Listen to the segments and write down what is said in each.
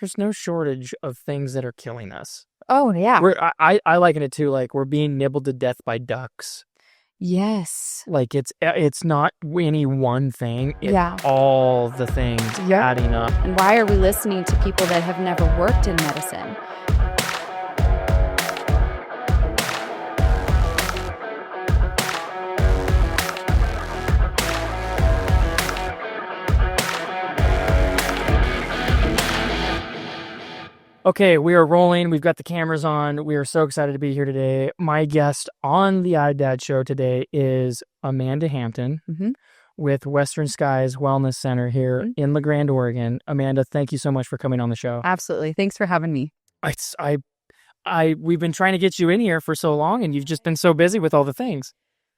There's no shortage of things that are killing us. Oh, yeah. I liken it to like we're being nibbled to death by ducks. Yes. Like it's not any one thing. It's Yeah. all the things Yep. adding up. And why are we listening to people that have never worked in medicine? Okay, we are rolling. We've got the cameras on. We are so excited to be here today. My guest on the iDad show today is Amanda Hampton with Western Skies Wellness Center here in La Grande, Oregon. Amanda, thank you so much for coming on the show. Absolutely. Thanks for having me. We've been trying to get you in here for so long, and you've just been so busy with all the things.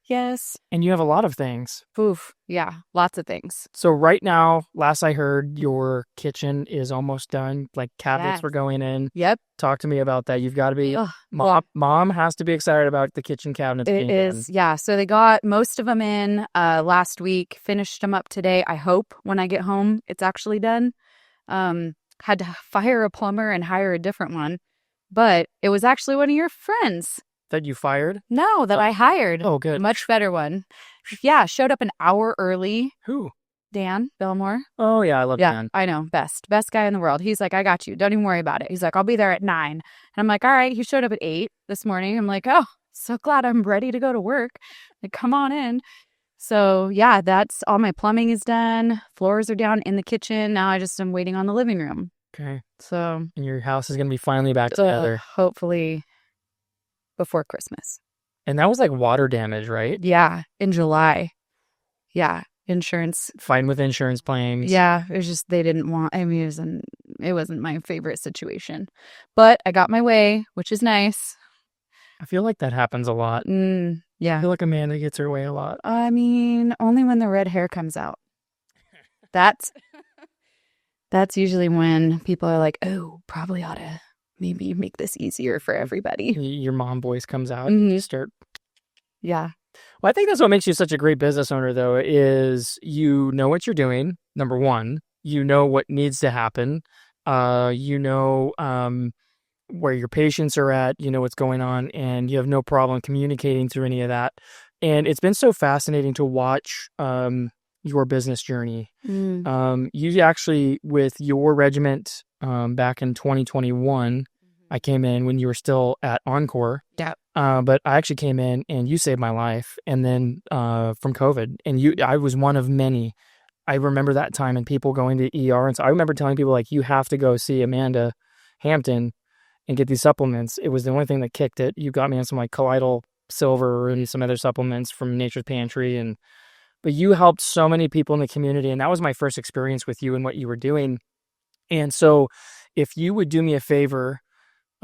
Yes. And you have a lot of things. Oof. Yeah. Lots of things. So right now, last I heard, your kitchen is almost done. Like cabinets were going in. Yep. Talk to me about that. You've got to be... Mom has to be excited about the kitchen cabinets being is, done. yeah. So they got most of them in last week. Finished them up today. I hope when I get home, it's actually done. Had to fire a plumber and hire a different one. But it was actually one of your friends. That you fired? No, that I hired. Oh, good. Much better one. Yeah, showed up an hour early. Who? Dan Belmore. Oh, yeah, I love Dan. I know. Best guy in the world. He's like, I got you. Don't even worry about it. He's like, I'll be there at 9. And I'm like, all right. He showed up at 8 this morning. I'm like, oh, so glad I'm ready to go to work. Like, come on in. So, yeah, that's all my plumbing is done. Floors are down in the kitchen. Now I just am waiting on the living room. Okay. So. And your house is going to be finally back together. Hopefully before Christmas. And that was like water damage, right? Yeah, in July. Yeah, insurance. Fighting with insurance claims. Yeah, it was just they didn't want. I mean, it wasn't my favorite situation, but I got my way, which is nice. I feel like that happens a lot. Yeah, I feel like Amanda gets her way a lot. I mean, only when the red hair comes out. That's usually when people are like, "Oh, probably ought to maybe make this easier for everybody." Your mom voice comes out. You start. Yeah. Well, I think that's what makes you such a great business owner, though, is you know what you're doing. Number one, you know what needs to happen. You know where your patients are at. You know what's going on, and you have no problem communicating through any of that. And it's been so fascinating to watch your business journey. You actually, with your regiment back in 2021, I came in when you were still at Encore. Yeah. But I actually came in and you saved my life. And then from COVID, and I was one of many. I remember that time and people going to ER. And so I remember telling people, like, you have to go see Amanda Hampton and get these supplements. It was the only thing that kicked it. You got me on some like colloidal silver and some other supplements from Nature's Pantry. But you helped so many people in the community. And that was my first experience with you and what you were doing. And so if you would do me a favor,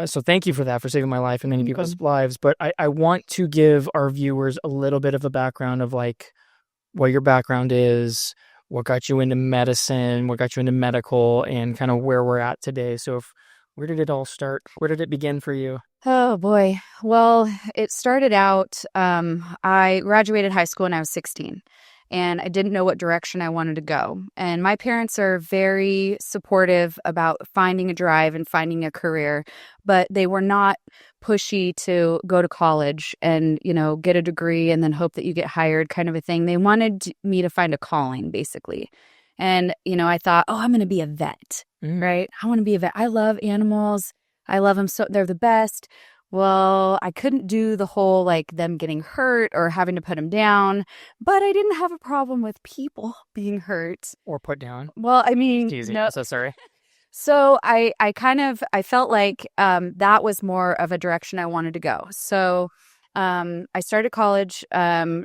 so thank you for that, for saving my life and many people's lives. But I want to give our viewers a little bit of a background of like what your background is, what got you into medicine, what got you into medical, and kind of where we're at today. So where did it all start? Where did it begin for you? Oh, boy. Well, it started out, I graduated high school when I was 16. And I didn't know what direction I wanted to go. And my parents are very supportive about finding a drive and finding a career, but they were not pushy to go to college and, get a degree and then hope that you get hired kind of a thing. They wanted me to find a calling, basically. And, I thought, I'm going to be a vet, right? I want to be a vet. I love animals. I love them so they're the best. Well, I couldn't do the whole like them getting hurt or having to put them down, but I didn't have a problem with people being hurt or put down. Well, I mean, no. I'm so sorry. So I felt like that was more of a direction I wanted to go. So I started college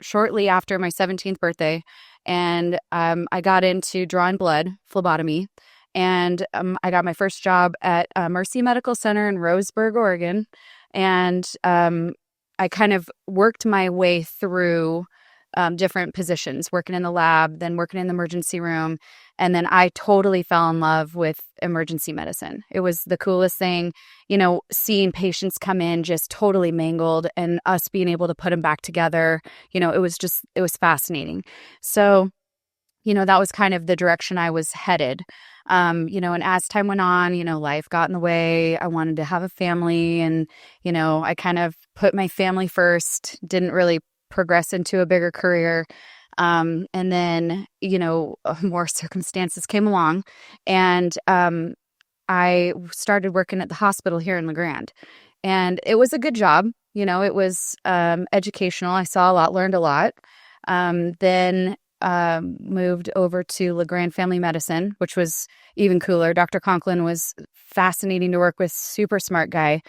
shortly after my 17th birthday, and I got into drawing blood, phlebotomy. And I got my first job at Mercy Medical Center in Roseburg, Oregon. And I kind of worked my way through different positions, working in the lab, then working in the emergency room. And then I totally fell in love with emergency medicine. It was the coolest thing, seeing patients come in just totally mangled and us being able to put them back together. It was fascinating. So, that was kind of the direction I was headed. And as time went on, life got in the way. I wanted to have a family, and, I kind of put my family first, didn't really progress into a bigger career. And then, more circumstances came along, and I started working at the hospital here in Grande. And it was a good job. It was educational. I saw a lot, learned a lot. Then moved over to Grande Family Medicine, which was even cooler. Dr. Conklin was fascinating to work with, super smart guy.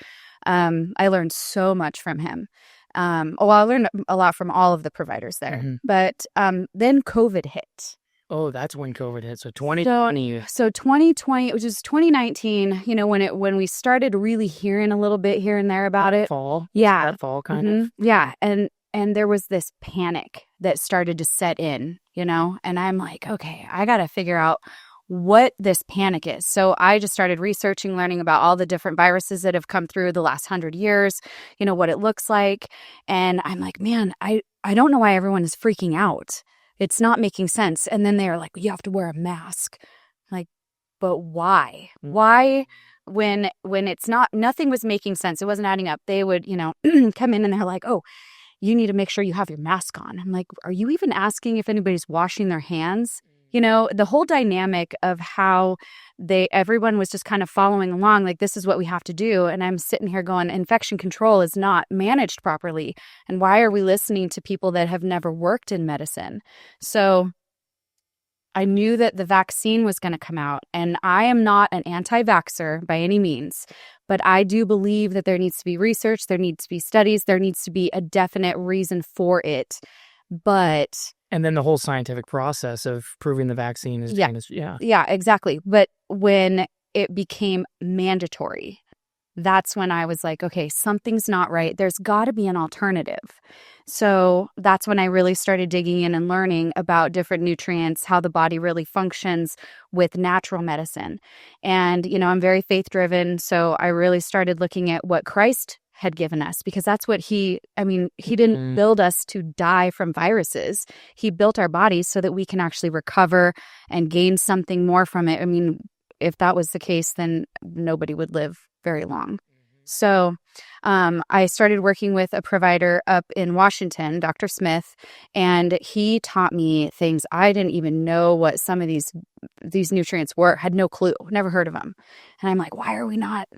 I learned so much from him. I learned a lot from all of the providers there. Mm-hmm. But then COVID hit. Oh, that's when COVID hit. So 2020. So 2020, which is 2019, when we started really hearing a little bit here and there about it. Fall. Yeah. That fall kind of. Yeah. And there was this panic that started to set in, and I'm like, okay, I got to figure out what this panic is. So I just started researching, learning about all the different viruses that have come through the last 100 years, what it looks like. And I'm like, man, I don't know why everyone is freaking out. It's not making sense. And then they're like, you have to wear a mask. Like, but why? Why, when it's not, nothing was making sense. It wasn't adding up. They would, come in and they're like, oh, you need to make sure you have your mask on. I'm like, are you even asking if anybody's washing their hands? The whole dynamic of how everyone was just kind of following along, like, this is what we have to do. And I'm sitting here going, infection control is not managed properly. And why are we listening to people that have never worked in medicine? So I knew that the vaccine was going to come out, and I am not an anti-vaxxer by any means, but I do believe that there needs to be research, there needs to be studies, there needs to be a definite reason for it. And then the whole scientific process of proving the vaccine is Yeah, exactly. But when it became mandatory, that's when I was like, okay, something's not right. There's got to be an alternative. So that's when I really started digging in and learning about different nutrients, how the body really functions with natural medicine. And, I'm very faith driven. So I really started looking at what Christ had given us, because that's what he didn't build us to die from viruses. He built our bodies so that we can actually recover and gain something more from it. If that was the case, then nobody would live very long. So I started working with a provider up in Washington, Dr. Smith, and he taught me things I didn't even know what some of these nutrients were, had no clue, never heard of them. And I'm like, why are we not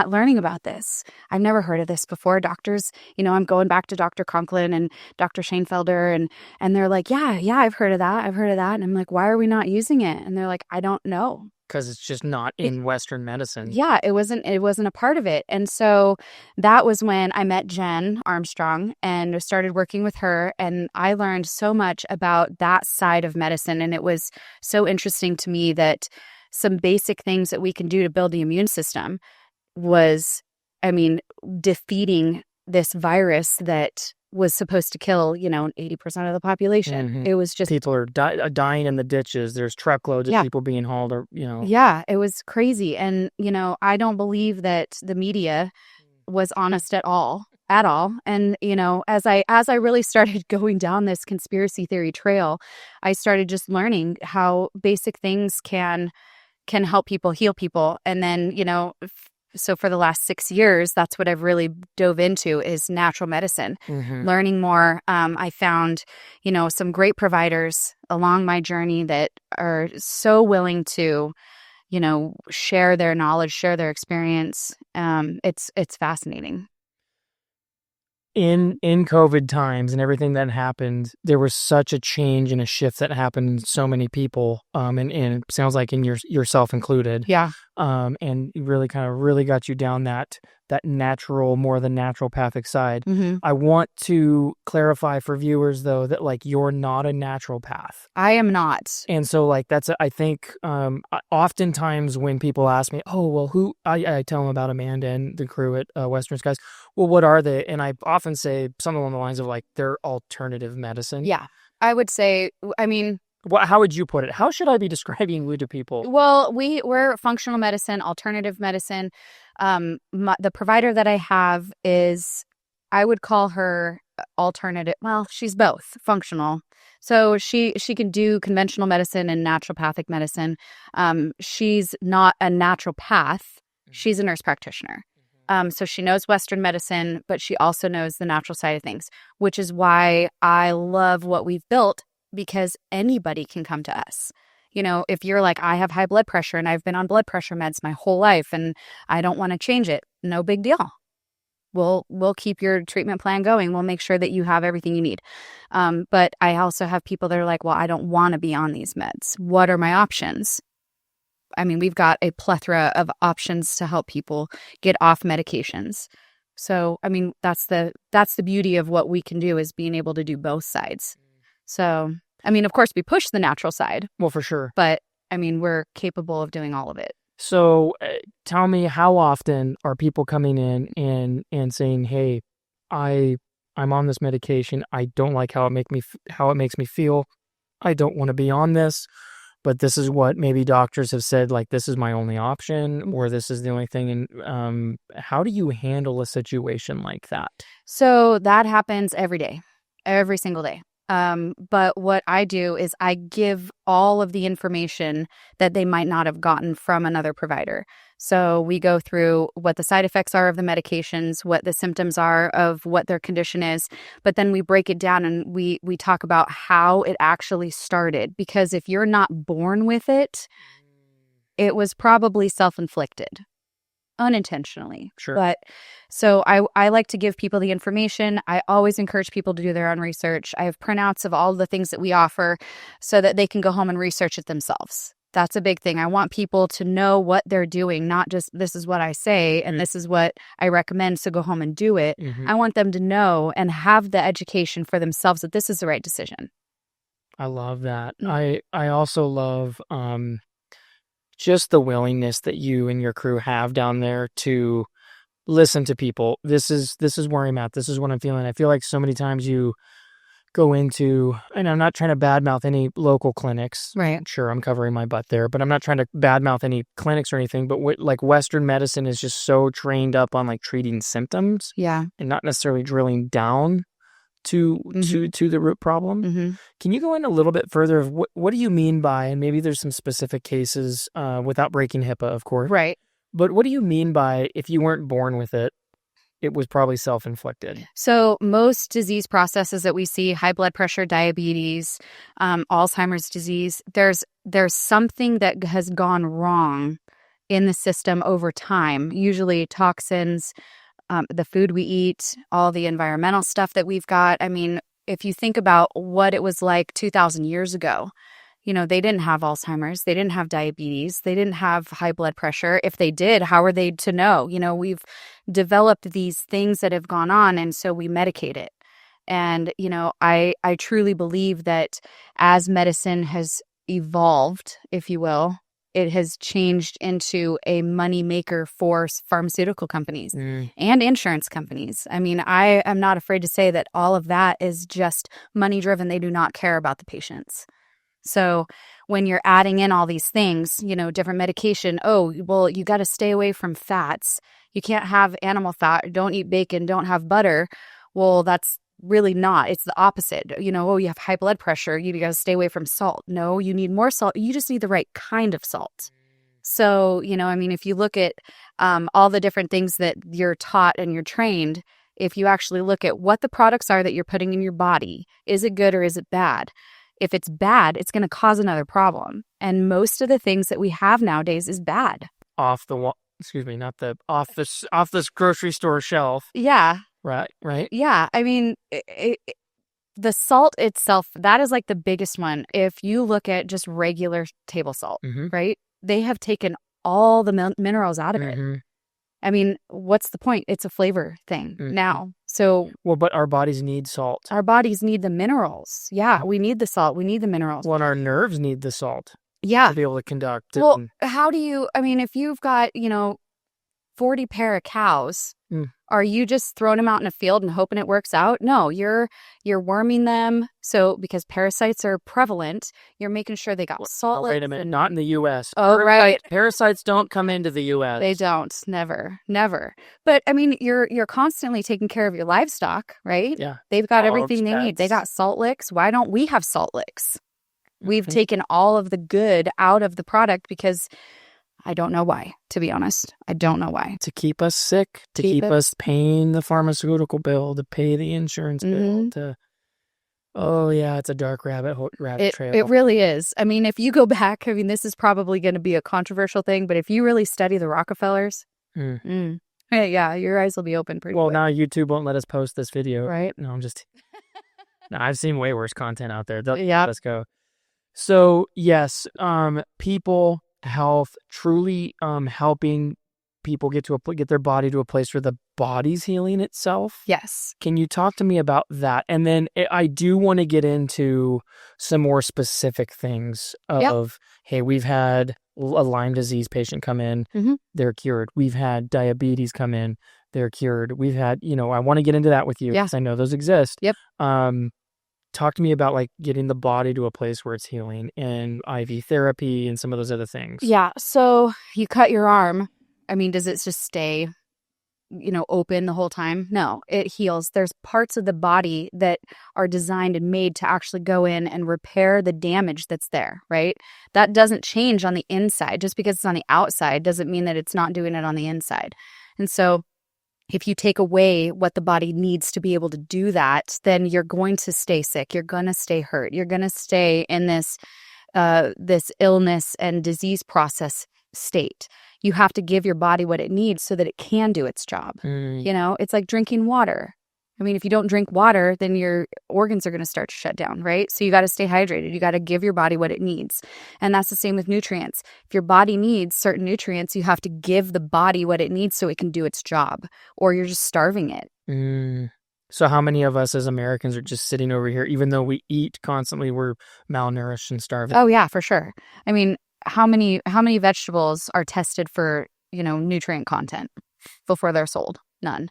learning about this? I've never heard of this before. Doctors, I'm going back to Dr. Conklin and Dr. Shanefelder, and they're like, yeah, I've heard of that. And I'm like, why are we not using it? And they're like, I don't know. Because it's just not in Western medicine. Yeah, it wasn't a part of it. And so that was when I met Jen Armstrong and started working with her. And I learned so much about that side of medicine. And it was so interesting to me that some basic things that we can do to build the immune system was, defeating this virus that was supposed to kill, 80% of the population. Mm-hmm. It was just... People are dying in the ditches. There's truckloads of people being hauled, Yeah, it was crazy. And, I don't believe that the media was honest at all. And, as I really started going down this conspiracy theory trail, I started just learning how basic things can help people, heal people. And then, so for the last 6 years, that's what I've really dove into, is natural medicine, learning more. I found, some great providers along my journey that are so willing to, share their knowledge, share their experience. It's fascinating. In COVID times and everything that happened, there was such a change and a shift that happened in so many people, and it sounds like in yourself included. Yeah. And it really got you down that natural, more than naturopathic side. Mm-hmm. I want to clarify for viewers though that you're not a naturopath. I am not. And so I think oftentimes when people ask me, oh well, who I tell them about Amanda and the crew at Western Skies. Well, what are they? And I often say something along the lines of they're alternative medicine. Yeah, I would say. How would you put it? How should I be describing you to people? Well, we're functional medicine, alternative medicine. The provider that I have I would call her alternative. Well, she's both functional. So she can do conventional medicine and naturopathic medicine. She's not a naturopath. She's a nurse practitioner. So she knows Western medicine, but she also knows the natural side of things, which is why I love what we've built, because anybody can come to us. You know, if you're like, I have high blood pressure and I've been on blood pressure meds my whole life and I don't want to change it, no big deal. We'll keep your treatment plan going. We'll make sure that you have everything you need. But I also have people that are like, well, I don't want to be on these meds. What are my options? I mean, we've got a plethora of options to help people get off medications. So, I mean, that's the beauty of what we can do, is being able to do both sides. So, I mean, of course, we push the natural side. Well, for sure. But, I mean, we're capable of doing all of it. So tell me, how often are people coming in and saying, hey, I'm on this medication. I don't like how it makes me feel. I don't want to be on this, but this is what maybe doctors have said, like, this is my only option, or this is the only thing. And how do you handle a situation like that? So that happens every day, every single day. But what I do is I give all of the information that they might not have gotten from another provider. So we go through what the side effects are of the medications, what the symptoms are of what their condition is, but then we break it down and we talk about how it actually started. Because if you're not born with it, it was probably self-inflicted. Unintentionally. Sure. But so I like to give people the information. I always encourage people to do their own research. I have printouts of all the things that we offer so that they can go home and research it themselves. That's a big thing. I want people to know what they're doing, not just this is what I say and this is what I recommend, so go home and do it. I want them to know and have the education for themselves that this is the right decision. I love that. I also love just the willingness that you and your crew have down there to listen to people. This is where I'm at. This is what I'm feeling. I feel like so many times you go into, and I'm not trying to badmouth any local clinics. Right. Sure, I'm covering my butt there, but I'm not trying to badmouth any clinics or anything. But like Western medicine is just so trained up on like treating symptoms, Yeah. and not necessarily drilling down to the root problem. Can you go in a little bit further of what do you mean by, and maybe there's some specific cases without breaking HIPAA, of course. Right. But what do you mean by, if you weren't born with it, it was probably self-inflicted? So most disease processes that we see, high blood pressure, diabetes, Alzheimer's disease, there's something that has gone wrong in the system over time, usually toxins, the food we eat, all the environmental stuff that we've got. I mean, if you think about what it was like 2,000 years ago, you know, they didn't have Alzheimer's, they didn't have diabetes, they didn't have high blood pressure. If they did, how are they to know? You know, we've developed these things that have gone on, and so we medicate it. And, you know, I truly believe that as medicine has evolved, if you will, it has changed into a money maker for pharmaceutical companies and insurance companies. I mean, I am not afraid to say that all of that is just money driven. They do not care about the patients. So when you're adding in all these things, you know, different medication, oh, well, you got to stay away from fats. You can't have animal fat. Don't eat bacon. Don't have butter. Well, that's really not. It's the opposite. You know, oh, you have high blood pressure. You got to stay away from salt. No, you need more salt. You just need the right kind of salt. So, you know, I mean, if you look at all the different things that you're taught and you're trained, if you actually look at what the products are that you're putting in your body, is it good or is it bad? If it's bad, it's going to cause another problem. And most of the things that we have nowadays is bad. Off the wall, excuse me, not the off this grocery store shelf. Yeah. Right. Yeah. I mean, the salt itself, that is like the biggest one. If you look at just regular table salt, right? They have taken all the minerals out of it. I mean, what's the point? It's a flavor thing now. So, well, but our bodies need salt. Our bodies need the minerals. Yeah, we need the salt. We need the minerals. Well, and our nerves need the salt. Yeah. To be able to conduct. Well, how do you, I mean, if you've got, you know, 40 pair of cows. Mm. Are you just throwing them out in a field and hoping it works out? No, you're worming them. So because parasites are prevalent, you're making sure they got salt licks. Wait a minute, not in the U.S. Oh, right. Parasites don't come into the U.S. They don't. Never. But I mean, you're constantly taking care of your livestock, right? Yeah. They've got everything they need. They got salt licks. Why don't we have salt licks? We've taken all of the good out of the product because I don't know why, to be honest. I don't know why. To keep us sick, to keep us paying the pharmaceutical bill, to pay the insurance bill, oh yeah, it's a dark rabbit trail. It really is. I mean, if you go back, I mean, this is probably going to be a controversial thing, but if you really study the Rockefellers, yeah, your eyes will be open pretty quick. Now YouTube won't let us post this video. Right. No, I've seen way worse content out there. Let's go. So yes, people health, truly helping people get their body to a place where the body's healing itself. Yes. Can you talk to me about that? And then I do want to get into some more specific things of, hey, we've had a Lyme disease patient come in, they're cured. We've had diabetes come in, they're cured. We've had, I want to get into that with you because I know those exist. Yep. Talk to me about like getting the body to a place where it's healing and IV therapy and some of those other things. Yeah. So you cut your arm. I mean, does it just stay, open the whole time? No, it heals. There's parts of the body that are designed and made to actually go in and repair the damage that's there, right? That doesn't change on the inside. Just because it's on the outside doesn't mean that it's not doing it on the inside. And so if you take away what the body needs to be able to do that, then you're going to stay sick. You're going to stay hurt. You're going to stay in this illness and disease process state. You have to give your body what it needs so that it can do its job. It's like drinking water. I mean, if you don't drink water, then your organs are going to start to shut down, right? So you got to stay hydrated. You got to give your body what it needs. And that's the same with nutrients. If your body needs certain nutrients, you have to give the body what it needs so it can do its job, or you're just starving it. So how many of us as Americans are just sitting over here, even though we eat constantly, we're malnourished and starving? Oh yeah, for sure. I mean, how many vegetables are tested for, nutrient content before they're sold? None.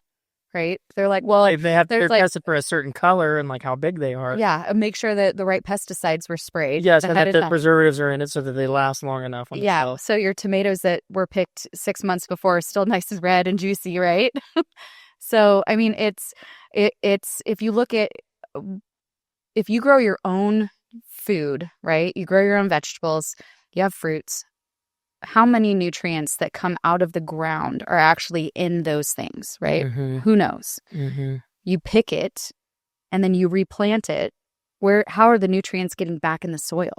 Right? They're like, well, they're tested for a certain color and like how big they are. Yeah, make sure that the right pesticides were sprayed. Yes, and that the preservatives are in it so that they last long enough on the shelf. So your tomatoes that were picked 6 months before are still nice and red and juicy, right? So I mean, it's if you grow your own food, right? You grow your own vegetables, you have fruits. How many nutrients that come out of the ground are actually in those things, right? Who knows? You pick it and then you replant it. How are the nutrients getting back in the soil?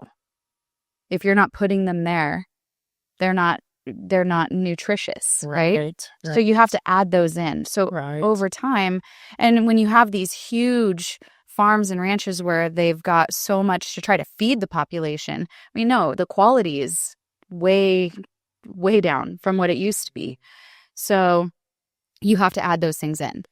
If you're not putting them there, they're not nutritious, right? So you have to add those in. So over time, and when you have these huge farms and ranches where they've got so much to try to feed the population, I mean, no, the quality is way down from what it used to be. So you have to add those things in.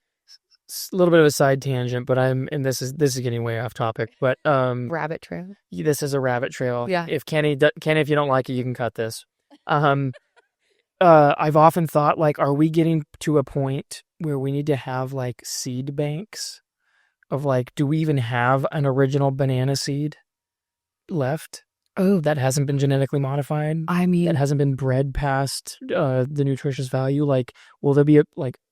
It's a little bit of a side tangent, but this is getting way off topic, but rabbit trail. This is a rabbit trail. Yeah. If Kenny, if you don't like it, you can cut this. I've often thought, like, are we getting to a point where we need to have like seed banks of like, do we even have an original banana seed left? Oh, that hasn't been genetically modified. I mean, that hasn't been bred past the nutritious value. Like, will there be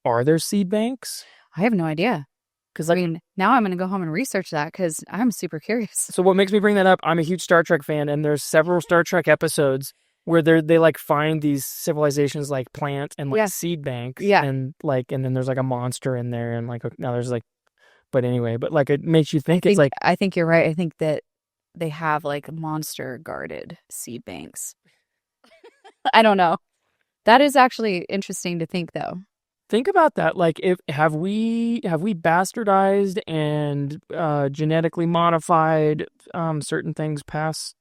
are there seed banks? I have no idea. Because I mean, now I'm going to go home and research that because I'm super curious. So what makes me bring that up? I'm a huge Star Trek fan, and there's several Star Trek episodes where they like find these civilizations like plant and like seed banks. Yeah. And then there's like a monster in there, and like now there's like, but anyway, but like it makes you think. I think you're right. I think that they have like monster guarded seed banks. I don't know. That is actually interesting to think, though. Think about that. Like, have we bastardized and genetically modified certain things past?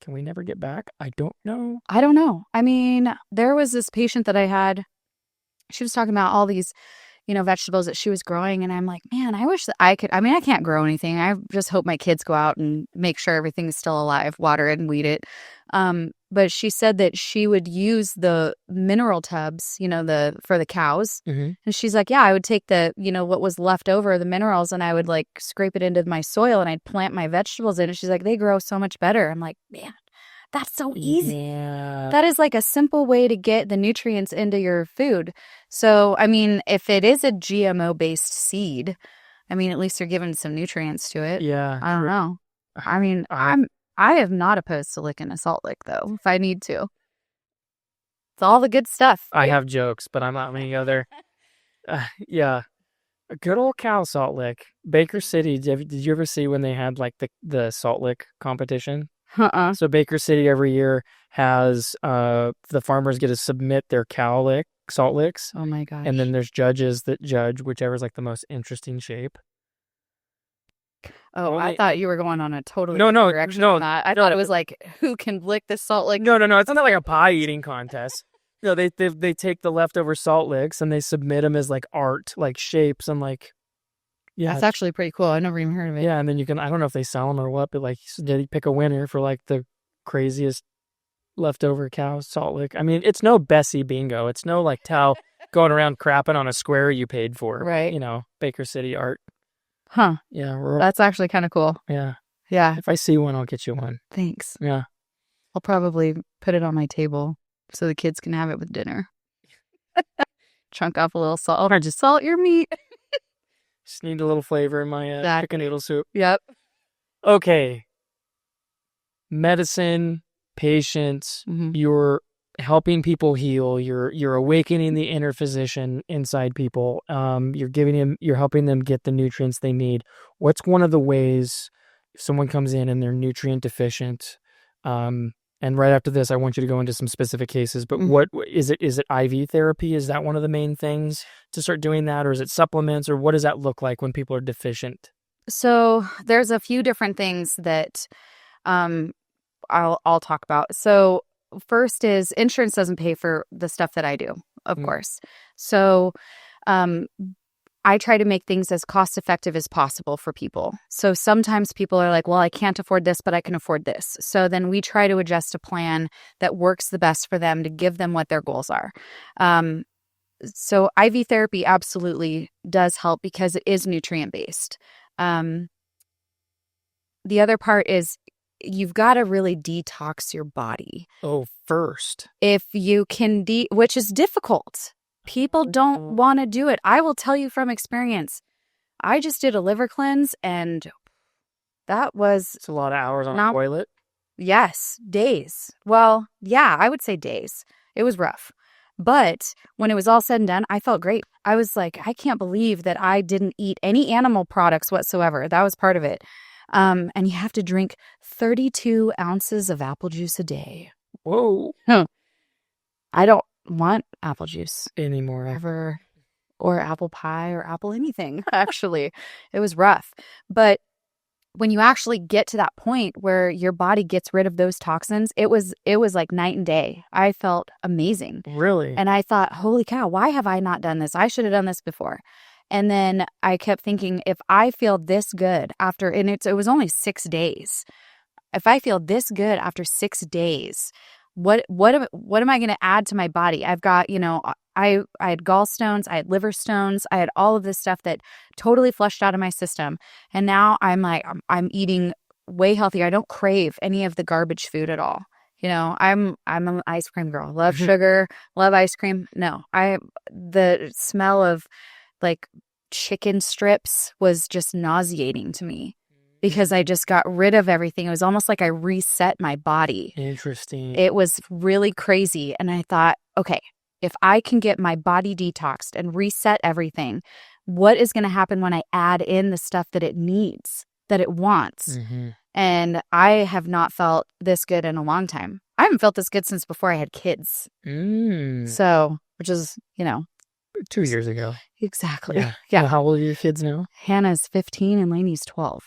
Can we never get back? I don't know. I mean, there was this patient that I had. She was talking about all these, vegetables that she was growing. And I'm like, man, I wish that I could. I mean, I can't grow anything. I just hope my kids go out and make sure everything is still alive, water it and weed it. But she said that she would use the mineral tubs, for the cows. Mm-hmm. And she's like, yeah, I would take what was left over, the minerals, and I would like scrape it into my soil and I'd plant my vegetables in it. She's like, they grow so much better. I'm like, man, that's so easy. Yeah. That is like a simple way to get the nutrients into your food. So, I mean, if it is a GMO-based seed, I mean, at least you're giving some nutrients to it. Yeah. I don't know. I mean, I am not opposed to licking a salt lick, though, if I need to. It's all the good stuff. I have jokes, but I'm not many other. Yeah. A good old cow salt lick. Baker City, did you ever see when they had like the salt lick competition? So Baker City every year has the farmers get to submit their salt licks. Oh my gosh. And then there's judges that judge whichever's like the most interesting shape. Oh, I thought you were going on a totally different direction on that. I thought it was like, who can lick the salt lick? No. It's not like a pie eating contest. No, they take the leftover salt licks and they submit them as like art, like shapes and like. Yeah, that's actually pretty cool. I never even heard of it. Yeah, and then I don't know if they sell them or what, but like you pick a winner for like the craziest leftover cow salt lick. I mean, it's no Bessie bingo. It's no like Tao going around crapping on a square you paid for. Right. Baker City art. Huh. Yeah. That's actually kind of cool. Yeah. Yeah. If I see one, I'll get you one. Thanks. Yeah. I'll probably put it on my table so the kids can have it with dinner. Chunk off a little salt or just salt your meat. Just need a little flavor in my chicken noodle soup. Yep. Okay. Medicine, patience, you're helping people heal. You're awakening the inner physician inside people. You're helping them get the nutrients they need. What's one of the ways if someone comes in and they're nutrient deficient? And right after this, I want you to go into some specific cases. But what is it? Is it IV therapy? Is that one of the main things to start doing that, or is it supplements, or what does that look like when people are deficient? So there's a few different things that I'll talk about. So first is insurance doesn't pay for the stuff that I do, of course. So I try to make things as cost effective as possible for people. So sometimes people are like, well, I can't afford this, but I can afford this. So then we try to adjust a plan that works the best for them to give them what their goals are. So IV therapy absolutely does help because it is nutrient based. The other part is you've got to really detox your body. Oh, first. If you can, which is difficult. People don't want to do it. I will tell you from experience. I just did a liver cleanse and that was... It's a lot of hours on a toilet. Yes, days. Well, yeah, I would say days. It was rough. But when it was all said and done, I felt great. I was like, I can't believe that I didn't eat any animal products whatsoever. That was part of it. And you have to drink 32 ounces of apple juice a day. Whoa. I don't want apple juice anymore ever, or apple pie or apple anything. Actually, it was rough. But when you actually get to that point where your body gets rid of those toxins, it was like night and day. I felt amazing. Really? And I thought, holy cow, why have I not done this? I should have done this before. And then I kept thinking, if I feel this good after, and it was only 6 days. If I feel this good after 6 days, what am I going to add to my body? I've got, I had gallstones, I had liver stones, I had all of this stuff that totally flushed out of my system. And now I'm like, I'm eating way healthier. I don't crave any of the garbage food at all. I'm an ice cream girl. Love sugar, love ice cream. No, the smell of like chicken strips was just nauseating to me. Because I just got rid of everything. It was almost like I reset my body. Interesting. It was really crazy. And I thought, okay, if I can get my body detoxed and reset everything, what is going to happen when I add in the stuff that it needs, that it wants? And I have not felt this good in a long time. I haven't felt this good since before I had kids. So, which is, 2 years ago. Exactly. Yeah. How old are your kids now? Hannah's 15 and Lainey's 12.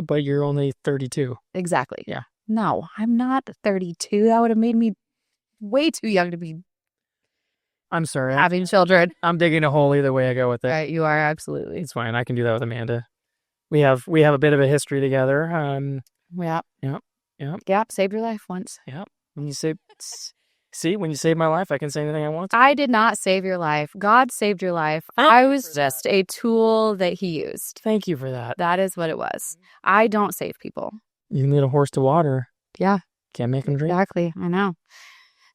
But you're only 32. Exactly. Yeah. No, I'm not 32. That would have made me way too young to be I'm sorry. having children. I'm digging a hole either way I go with it. Right, you are, absolutely. It's fine. I can do that with Amanda. We have a bit of a history together. Yeah. Yep. Yeah, saved your life once. Yep. When you say, see, when you save my life, I can say anything I want to. I did not save your life. God saved your life. I was just a tool that he used. Thank you for that. That is what it was. I don't save people. You need a horse to water. Yeah. Can't make them drink. Exactly. I know.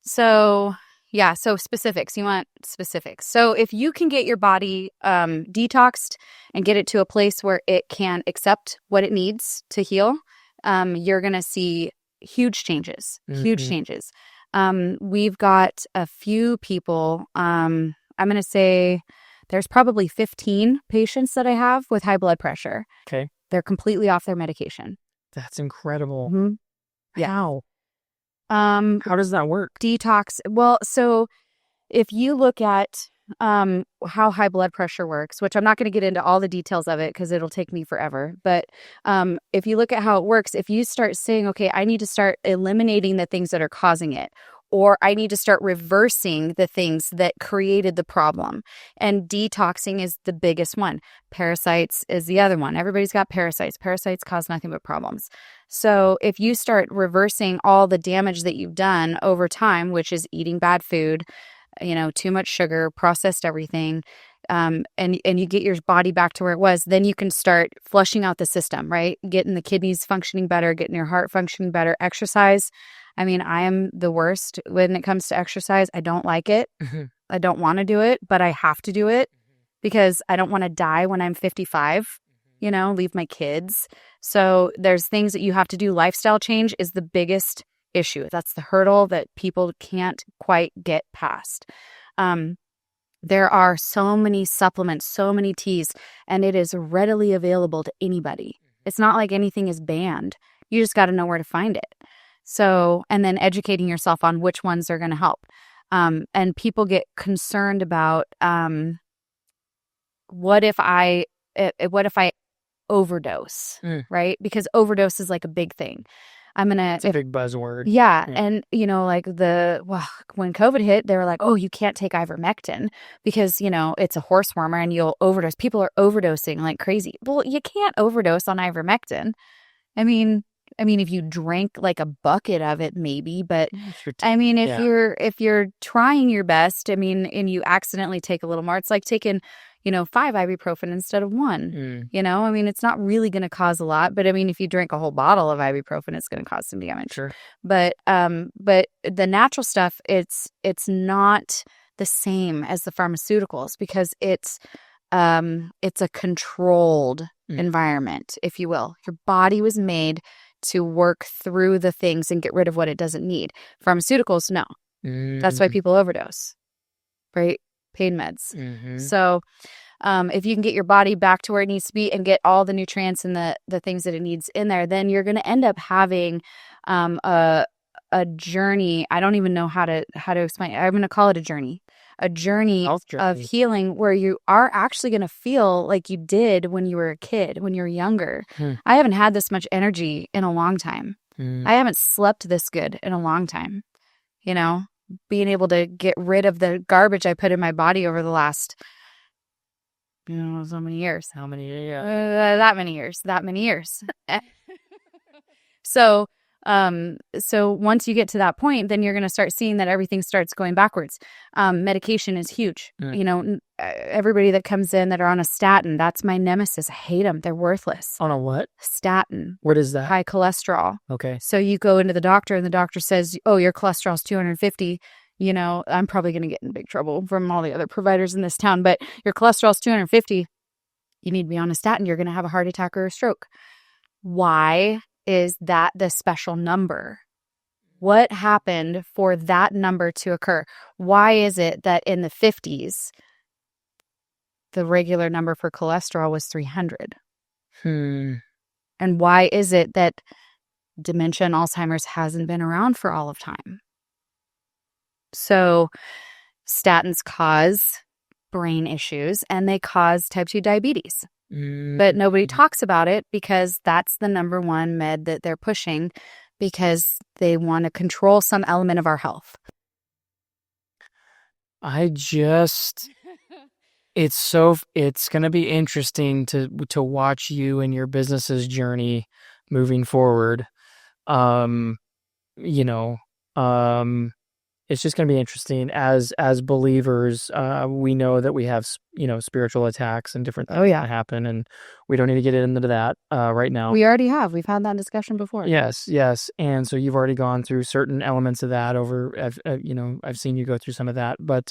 So, yeah. So specifics. You want specifics. So if you can get your body detoxed and get it to a place where it can accept what it needs to heal, you're going to see huge changes. Huge changes. We've got a few people. I'm going to say there's probably 15 patients that I have with high blood pressure. Okay. They're completely off their medication. That's incredible. Mm-hmm. Yeah. How? How does that work? Detox. Well, so if you look at how high blood pressure works, which I'm not going to get into all the details of it because it'll take me forever. But if you look at how it works, if you start saying, okay, I need to start eliminating the things that are causing it, or I need to start reversing the things that created the problem. And detoxing is the biggest one. Parasites is the other one. Everybody's got parasites. Parasites cause nothing but problems. So if you start reversing all the damage that you've done over time, which is eating bad food, too much sugar, processed everything, and you get your body back to where it was, then you can start flushing out the system, right? Getting the kidneys functioning better, getting your heart functioning better. Exercise. I mean, I am the worst when it comes to exercise. I don't like it. I don't want to do it, but I have to do it because I don't want to die when I'm 55, leave my kids. So there's things that you have to do. Lifestyle change is the biggest issue. That's the hurdle that people can't quite get past. There are so many supplements, so many teas, and it is readily available to anybody. It's not like anything is banned. You just got to know where to find it. So, and then educating yourself on which ones are going to help. And people get concerned about what if I overdose, right? Because overdose is like a big thing. It's a big buzzword. Yeah. And, when COVID hit, they were like, oh, you can't take ivermectin because, it's a horse wormer and you'll overdose. People are overdosing like crazy. Well, you can't overdose on ivermectin. I mean, if you drink like a bucket of it, maybe, but if you're trying your best, and you accidentally take a little more, it's like taking, 5 ibuprofen instead of 1, it's not really going to cause a lot, but if you drink a whole bottle of ibuprofen, it's going to cause some damage. Sure. But the natural stuff, it's not the same as the pharmaceuticals because it's a controlled environment, if you will. Your body was made to work through the things and get rid of what it doesn't need. Pharmaceuticals, no. That's why people overdose, right? Pain meds. So if you can get your body back to where it needs to be and get all the nutrients and the things that it needs in there, then you're going to end up having a journey. I don't even know how to explain it. I'm going to call it a journey of healing where you are actually going to feel like you did when you were a kid, when you were younger. I haven't had this much energy in a long time. I haven't slept this good in a long time. Being able to get rid of the garbage I put in my body over the last, so many years. How many? Yeah. That many years. So once you get to that point, then you're going to start seeing that everything starts going backwards. Medication is huge. Everybody that comes in that are on a statin, that's my nemesis. I hate them. They're worthless. On a what? Statin. What is that? High cholesterol. Okay. So you go into the doctor and the doctor says, oh, your cholesterol's 250. I'm probably going to get in big trouble from all the other providers in this town, but your cholesterol's 250. You need to be on a statin. You're going to have a heart attack or a stroke. Why is that the special number? What happened for that number to occur? Why is it that in the 50s, the regular number for cholesterol was 300? And why is it that dementia and Alzheimer's hasn't been around for all of time? So statins cause brain issues and they cause type 2 diabetes. But nobody talks about it because that's the number one med that they're pushing because they want to control some element of our health. It's going to be interesting to watch you and your business's journey moving forward. It's just going to be interesting as believers. We know that we have, spiritual attacks and different things that happen, and we don't need to get into that right now. We already have. We've had that discussion before. Yes. And so you've already gone through certain elements of that I've seen you go through some of that, but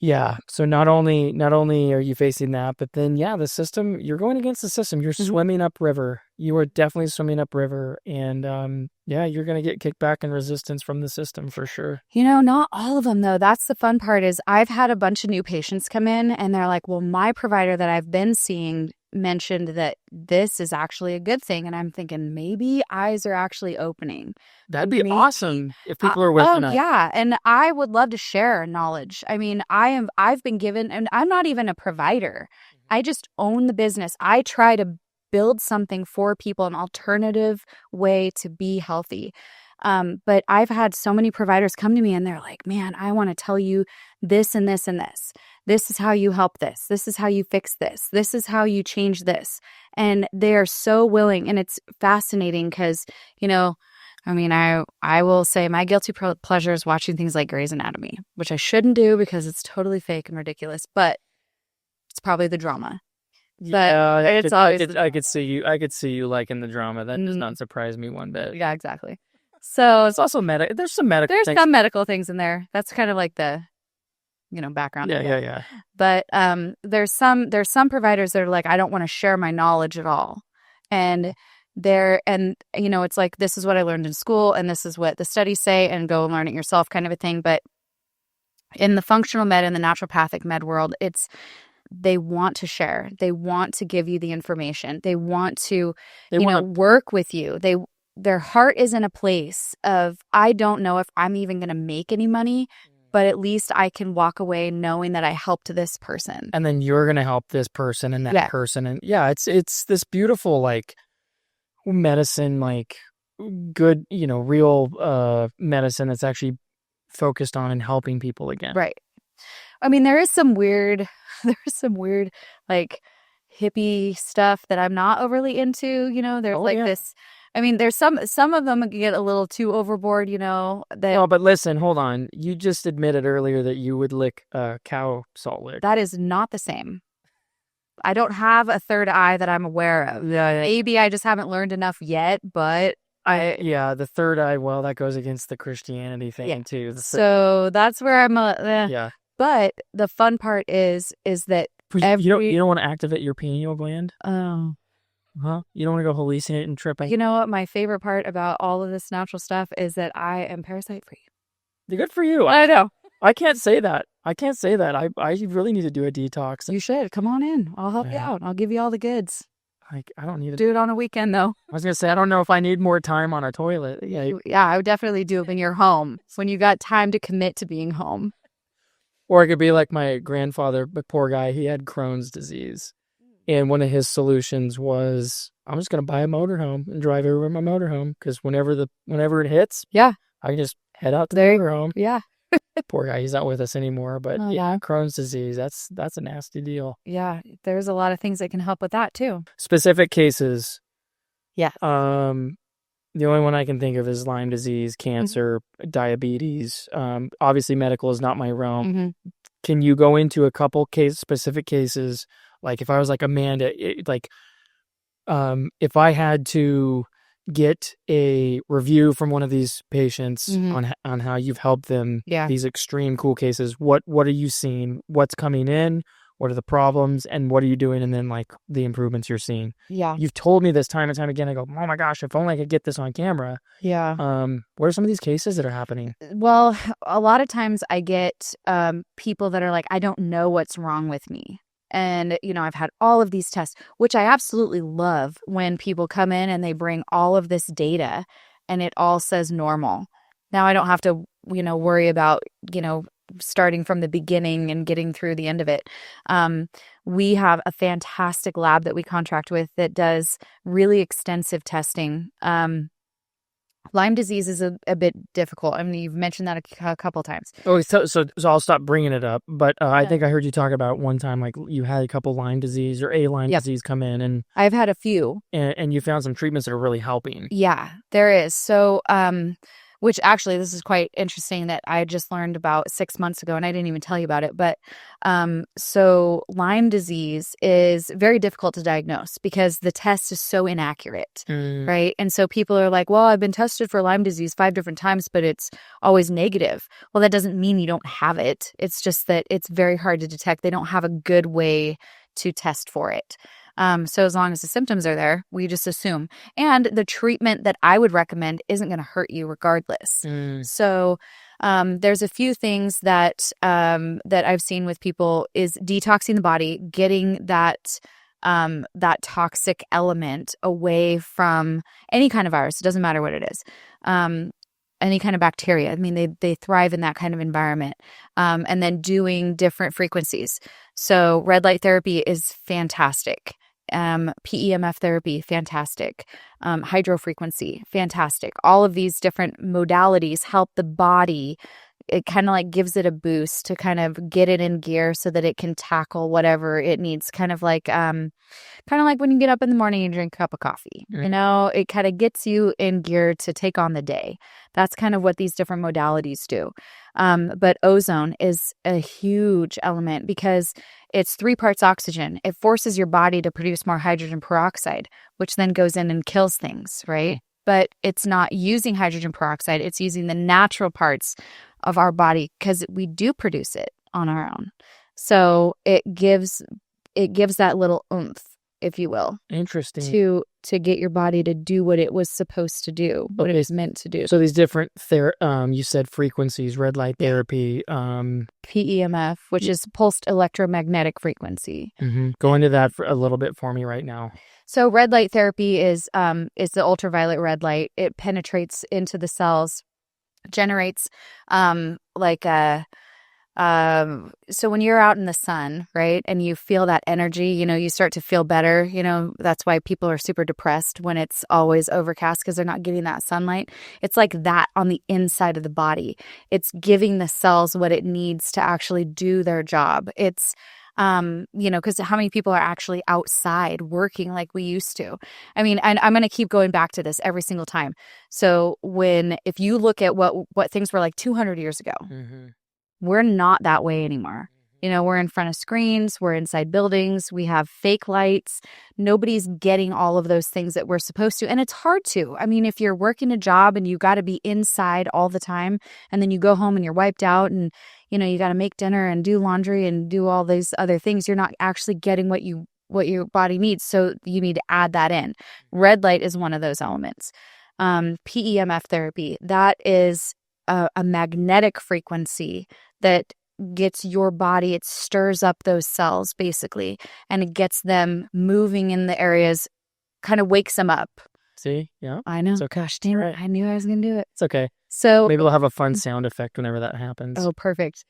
yeah. So not only are you facing that, but then the system, you're going against the system. You're swimming upriver. You are definitely swimming upriver, and you're going to get kickback and resistance from the system for sure. Not all of them though. That's the fun part is I've had a bunch of new patients come in and they're like, well, my provider that I've been seeing mentioned that this is actually a good thing. And I'm thinking maybe eyes are actually opening. That'd be awesome if people are waking up. Yeah. And I would love to share knowledge. I mean, I've been given, and I'm not even a provider. I just own the business. I try to build something for people, an alternative way to be healthy. But I've had so many providers come to me and they're like, man, I want to tell you this and this and this. This is how you help this. This is how you fix this. This is how you change this. And they are so willing. And it's fascinating because, I will say my guilty pleasure is watching things like Grey's Anatomy, which I shouldn't do because it's totally fake and ridiculous, but it's probably the drama. But it's always I could see you liking the drama. That does not surprise me one bit. Yeah, exactly. So it's also there's some medical things in there. That's kind of like the background. Yeah. But there's some providers that are like, I don't want to share my knowledge at all. And it's like, this is what I learned in school and this is what the studies say and go and learn it yourself kind of a thing. But in the functional med and the naturopathic med world, they want to share. They want to give you the information. They want to, work with you. Their heart is in a place of, I don't know if I'm even going to make any money, but at least I can walk away knowing that I helped this person. And then you're going to help this person and that person. And it's this beautiful, like, medicine, like good, real medicine that's actually focused on and helping people again. Right. I mean, there is some weird, like hippie stuff that I'm not overly into, there's this, I mean, there's some of them get a little too overboard, Oh, but listen, hold on. You just admitted earlier that you would lick cow salt lick. That is not the same. I don't have a third eye that I'm aware of. Maybe I just haven't learned enough yet, but the third eye, well, that goes against the Christianity thing too. So that's where I'm But the fun part is that you don't want to activate your pineal gland? Oh. Huh? You don't want to go hallucinate and trip? You know what? My favorite part about all of this natural stuff is that I am parasite free. Good for you. I know. I can't say that. I really need to do a detox. You should. Come on in. I'll help you out. I'll give you all the goods. I don't need to do it on a weekend, though. I was going to say, I don't know if I need more time on a toilet. Yeah, I would definitely do it when you're home, when you got time to commit to being home. Or it could be like my grandfather, but poor guy, he had Crohn's disease. And one of his solutions was, I'm just going to buy a motorhome and drive everywhere in my motorhome, because whenever it hits, I can just head out to the motorhome. Yeah. Poor guy, he's not with us anymore. But Crohn's disease, that's a nasty deal. Yeah, there's a lot of things that can help with that too. Specific cases. Yeah. The only one I can think of is Lyme disease, cancer, diabetes. Obviously, medical is not my realm. Mm-hmm. Can you go into a couple specific cases? Like if I was like Amanda, if I had to get a review from one of these patients on how you've helped them, these extreme cool cases, what are you seeing? What's coming in? What are the problems? And what are you doing? And then like the improvements you're seeing. Yeah. You've told me this time and time again. I go, oh my gosh, if only I could get this on camera. Yeah. What are some of these cases that are happening? Well, a lot of times I get people that are like, I don't know what's wrong with me. And, I've had all of these tests, which I absolutely love when people come in and they bring all of this data and it all says normal. Now I don't have to, worry about, starting from the beginning and getting through the end of it. We have a fantastic lab that we contract with that does really extensive testing. Lyme disease is a bit difficult. I mean, you've mentioned that a couple times. Oh, so I'll stop bringing it up. But I think I heard you talk about one time, like you had a couple Lyme disease or a Lyme disease come in, and I've had a few, and you found some treatments that are really helping. Yeah, there is. So which actually this is quite interesting that I just learned about 6 months ago, and I didn't even tell you about it. But so Lyme disease is very difficult to diagnose because the test is so inaccurate, right? And so people are like, well, I've been tested for Lyme disease 5 different times, but it's always negative. Well, that doesn't mean you don't have it. It's just that it's very hard to detect. They don't have a good way to test for it. So as long as the symptoms are there, we just assume. And the treatment that I would recommend isn't going to hurt you regardless. So there's a few things that that I've seen with people is detoxing the body, getting that toxic element away from any kind of virus. It doesn't matter what it is. Any kind of bacteria. I mean, they thrive in that kind of environment. And then doing different frequencies. So red light therapy is fantastic. PEMF therapy, fantastic. Hydrofrequency, fantastic. All of these different modalities help the body. It kind of like gives it a boost to kind of get it in gear so that it can tackle whatever it needs. Kind of like when you get up in the morning and drink a cup of coffee, you know, it kind of gets you in gear to take on the day. That's kind of what these different modalities do. But ozone is a huge element because it's 3 parts oxygen. It forces your body to produce more hydrogen peroxide, which then goes in and kills things, right? But it's not using hydrogen peroxide. It's using the natural parts of our body because we do produce it on our own. So it gives that little oomph, if you will. Interesting. To get your body to do what it was supposed to do, what it was meant to do. So these different you said frequencies, red light therapy, PEMF, which is pulsed electromagnetic frequency. Go into that for a little bit for me right now. So red light therapy is the ultraviolet red light. It penetrates into the cells, generates so when you're out in the sun, right, and you feel that energy, you know, you start to feel better. You know, that's why people are super depressed when it's always overcast because they're not getting that sunlight. It's like that on the inside of the body. It's giving the cells what it needs to actually do their job. It's you know, because how many people are actually outside working like we used to? I mean, and I'm going to keep going back to this every single time. So if you look at what things were like 200 years ago, we're not that way anymore. You know, we're in front of screens, we're inside buildings, we have fake lights. Nobody's getting all of those things that we're supposed to. And it's hard to. I mean, if you're working a job and you got to be inside all the time, and then you go home and you're wiped out and, you know, you got to make dinner and do laundry and do all these other things, you're not actually getting what your body needs. So you need to add that in. Red light is one of those elements. PEMF therapy, that is a magnetic frequency that gets your body, it stirs up those cells basically, and it gets them moving in the areas, kind of wakes them up. See? Yeah. I know. It's okay. Gosh, damn it. I knew I was going to do it. It's okay. So maybe we'll have a fun sound effect whenever that happens. Oh, perfect.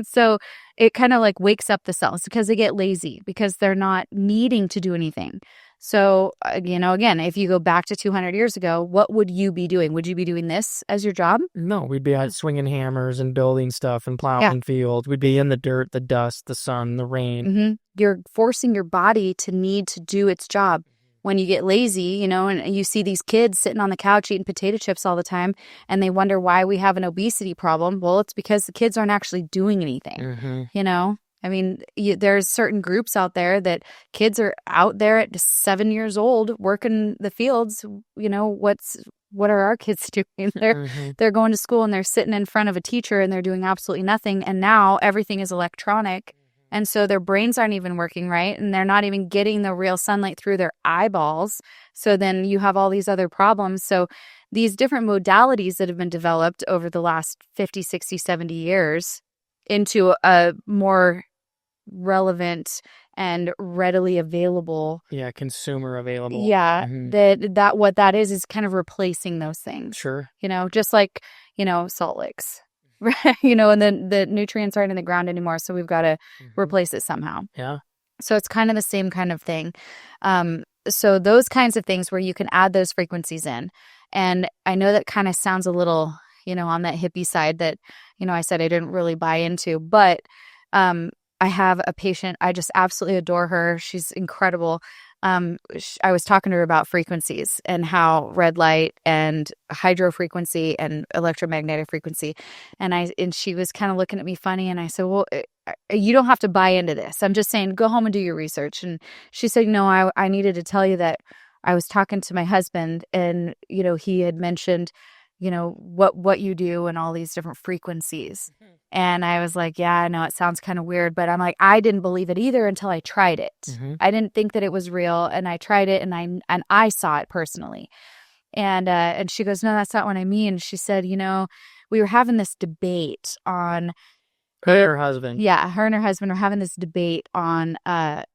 So it kind of like wakes up the cells because they get lazy because they're not needing to do anything. So, you know, again, if you go back to 200 years ago, what would you be doing? Would you be doing this as your job? No, we'd be out swinging hammers and building stuff and plowing fields. We'd be in the dirt, the dust, the sun, the rain. You're forcing your body to need to do its job. When you get lazy, you know, and you see these kids sitting on the couch eating potato chips all the time, and they wonder why we have an obesity problem. Well, it's because the kids aren't actually doing anything, you know? I mean, there's certain groups out there that kids are out there at 7 years old working the fields. You know, what are our kids doing? They're going to school and they're sitting in front of a teacher and they're doing absolutely nothing. And now everything is electronic. And so their brains aren't even working right. And they're not even getting the real sunlight through their eyeballs. So then you have all these other problems. So these different modalities that have been developed over the last 50, 60, 70 years into a more relevant and readily available. Yeah, consumer available. Yeah, that what that is kind of replacing those things. Sure. You know, just like, you know, salt licks. You know, and then the nutrients aren't in the ground anymore, so we've got to replace it somehow. Yeah. So it's kind of the same kind of thing. So those kinds of things where you can add those frequencies in. And I know that kind of sounds a little, you know, on that hippie side that, you know, I said I didn't really buy into, but I have a patient, I just absolutely adore her. She's incredible. I was talking to her about frequencies and how red light and hydro frequency and electromagnetic frequency. And she was kind of looking at me funny. And I said, well, you don't have to buy into this. I'm just saying, go home and do your research. And she said, no, I needed to tell you that I was talking to my husband, and, he had mentioned, what you do and all these different frequencies. Mm-hmm. And I was like, yeah, I know it sounds kind of weird, but I'm like, I didn't believe it either until I tried it. Mm-hmm. I didn't think that it was real, and I tried it, and I saw it personally. And she goes, no, that's not what I mean. She said, we were having this debate on her husband. Yeah, her and her husband were having this debate on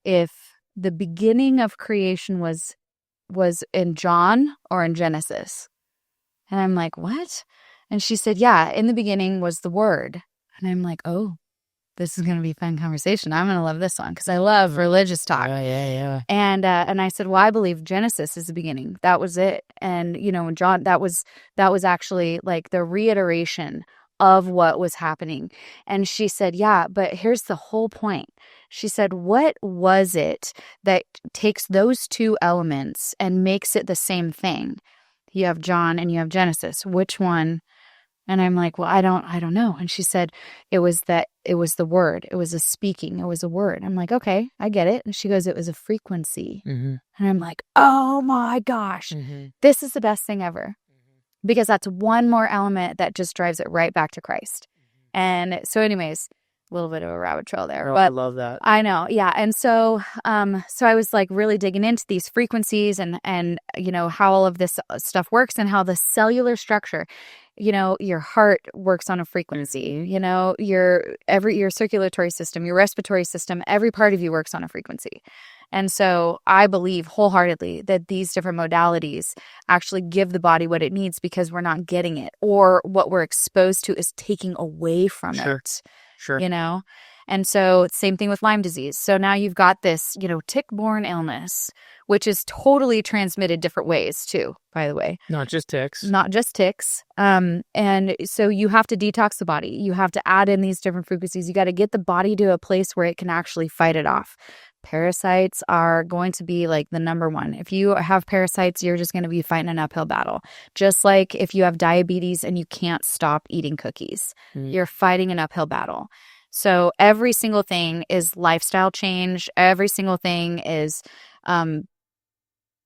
if the beginning of creation was in John or in Genesis. And I'm like, what? And she said, yeah, in the beginning was the Word. And I'm like, oh, this is going to be a fun conversation. I'm going to love this one because I love religious talk. Yeah. And I said, well, I believe Genesis is the beginning. That was it. And, John, that was actually like the reiteration of what was happening. And she said, yeah, but here's the whole point. She said, what was it that takes those two elements and makes it the same thing? You have John and you have Genesis. Which one? And I'm like, well, I don't know. And she said, it was the word. It was a speaking. It was a word. I'm like, okay, I get it. And she goes, it was a frequency. Mm-hmm. And I'm like, oh my gosh, this is the best thing ever. Because that's one more element that just drives it right back to Christ. And so anyways, a little bit of a rabbit trail there. Oh, but I love that. I know. Yeah. And so I was like really digging into these frequencies and how all of this stuff works and how the cellular structure, your heart works on a frequency, your circulatory system, your respiratory system, every part of you works on a frequency. And so I believe wholeheartedly that these different modalities actually give the body what it needs because we're not getting it, or what we're exposed to is taking away from it. Sure. And so same thing with Lyme disease. So now you've got this, tick-borne illness, which is totally transmitted different ways too, by the way. Not just ticks. And so you have to detox the body. You have to add in these different frequencies. You got to get the body to a place where it can actually fight it off. Parasites are going to be like the number one. If you have parasites, you're just going to be fighting an uphill battle. Just like if you have diabetes and you can't stop eating cookies, you're fighting an uphill battle. So every single thing is lifestyle change. Every single thing is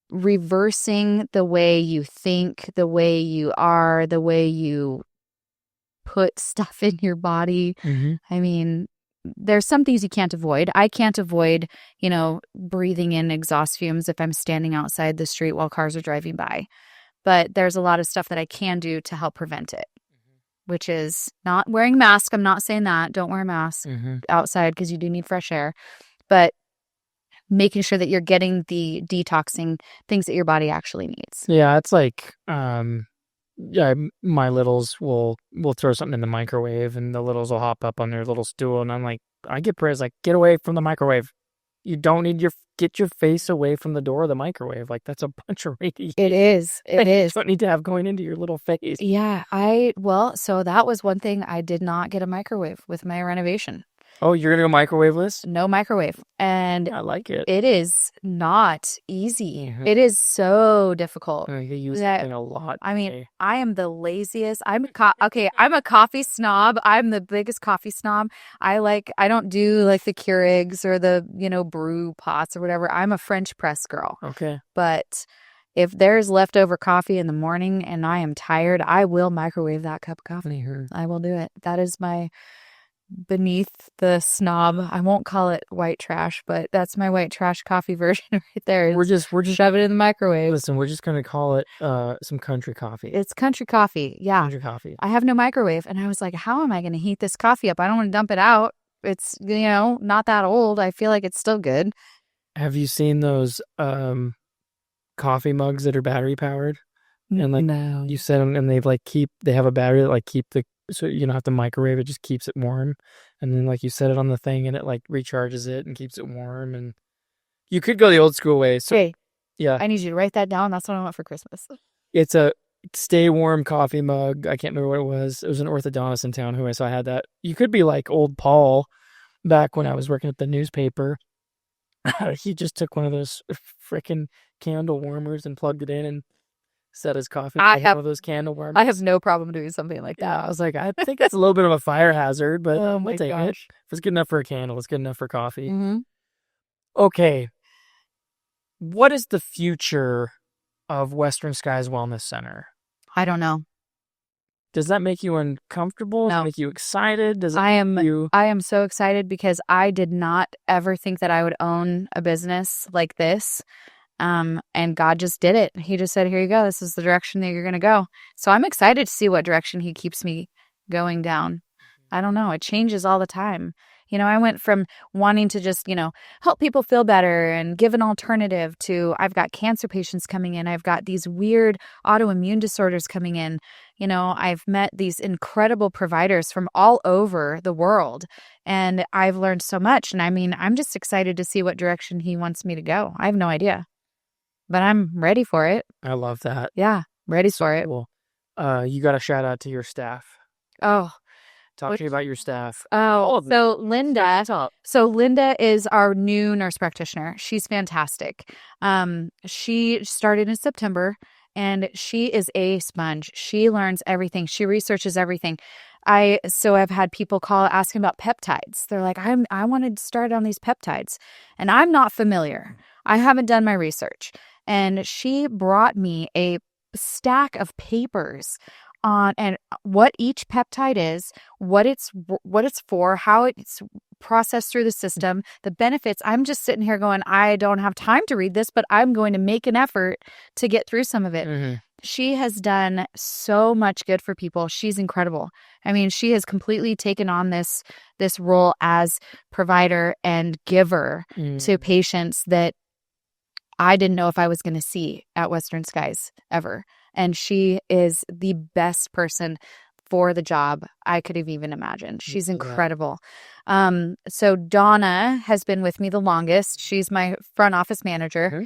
reversing the way you think, the way you are, the way you put stuff in your body. Mm-hmm. I mean, there's some things you can't avoid. I can't avoid, breathing in exhaust fumes if I'm standing outside the street while cars are driving by. But there's a lot of stuff that I can do to help prevent it, which is not wearing a mask. I'm not saying that. Don't wear a mask outside because you do need fresh air. But making sure that you're getting the detoxing things that your body actually needs. Yeah, it's like my littles will throw something in the microwave and the littles will hop up on their little stool and I'm like, I get prayers like, get away from the microwave. You don't need get your face away from the door of the microwave. Like that's a bunch of radiation. It is. You don't need to have going into your little face. Yeah. So that was one thing. I did not get a microwave with my renovation. Oh, you're going to go microwaveless? No microwave. And I like it. It is not easy. Mm-hmm. It is so difficult. You use it a lot. I mean, I am the laziest. I'm a coffee snob. I'm the biggest coffee snob. I don't do like the Keurigs or the, brew pots or whatever. I'm a French press girl. Okay. But if there's leftover coffee in the morning and I am tired, I will microwave that cup of coffee. I will do it. That is my beneath the snob. I won't call it white trash, but that's my white trash coffee version right there. We're just shove it in the microwave. Listen, we're just gonna call it some country coffee. It's country coffee. Yeah. Country coffee. I have no microwave and I was like, how am I gonna heat this coffee up? I don't want to dump it out. It's not that old. I feel like it's still good. Have you seen those coffee mugs that are battery powered? And no. You set them and they have a battery that keep so you don't have to microwave it, just keeps it warm. And then you set it on the thing and it recharges it and keeps it warm. And you could go the old school way. So, hey, yeah. I need you to write that down. That's what I want for Christmas. It's a stay warm coffee mug. I can't remember what it was. It was an orthodontist in town who I saw had that. You could be like old Paul back when I was working at the newspaper. He just took one of those freaking candle warmers and plugged it in and set his coffee. I One have of those candle warmers. I have no problem doing something like Yeah, that. I was like, I think it's a little bit of a fire hazard, but Oh we'll my take it. gosh. If it's good enough for a candle, it's good enough for coffee. Mm-hmm. Okay. What is the future of Western Skies Wellness Center? I don't know. Does that make you uncomfortable? Does No. it make you excited? Does it I make you... am so excited because I did not ever think that I would own a business like this. And God just did it. He just said, here you go. This is the direction that you're going to go. So I'm excited to see what direction he keeps me going down. I don't know. It changes all the time. You know, I went from wanting to just, help people feel better and give an alternative to I've got cancer patients coming in. I've got these weird autoimmune disorders coming in. You know, I've met these incredible providers from all over the world, and I've learned so much. And I mean, I'm just excited to see what direction he wants me to go. I have no idea, but I'm ready for it. I love that. Yeah, ready for it. Cool. You got a shout out to your staff. Oh, Talk to me about your staff. so Linda is our new nurse practitioner. She's fantastic. She started in September, and she is a sponge. She learns everything. She researches everything. I've had people call asking about peptides. They're like, I wanted to start on these peptides, and I'm not familiar. I haven't done my research. And she brought me a stack of papers on and what each peptide is, what it's for, how it's processed through the system, the benefits. I'm just sitting here going, I don't have time to read this, but I'm going to make an effort to get through some of it. Mm-hmm. She has done so much good for people. She's incredible. I mean, she has completely taken on this role as provider and giver to patients that I didn't know if I was going to see at Western Skies ever. And she is the best person for the job I could have even imagined. She's incredible. So Donna has been with me the longest. She's my front office manager.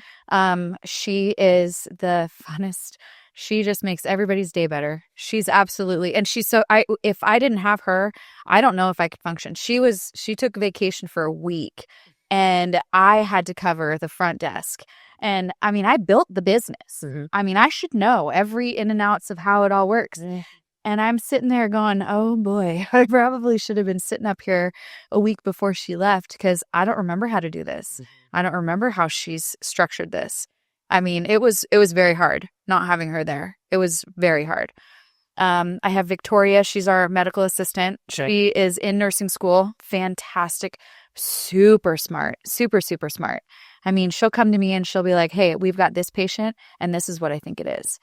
She is the funnest. She just makes everybody's day better. She's absolutely, and she's so, if I didn't have her, I don't know if I could function. She took vacation for a week, and I had to cover the front desk. And I mean, I built the business. I mean, I should know every in and outs of how it all works. And I'm sitting there going, oh boy, I probably should have been sitting up here a week before she left, because I don't remember how to do this. I don't remember how she's structured this. I mean, it was very hard not having her there. It was very hard. I have Victoria. She's our medical assistant. She is in nursing school. Fantastic. Super smart. Super, super smart. I mean, she'll come to me and she'll be like, hey, we've got this patient and this is what I think it is.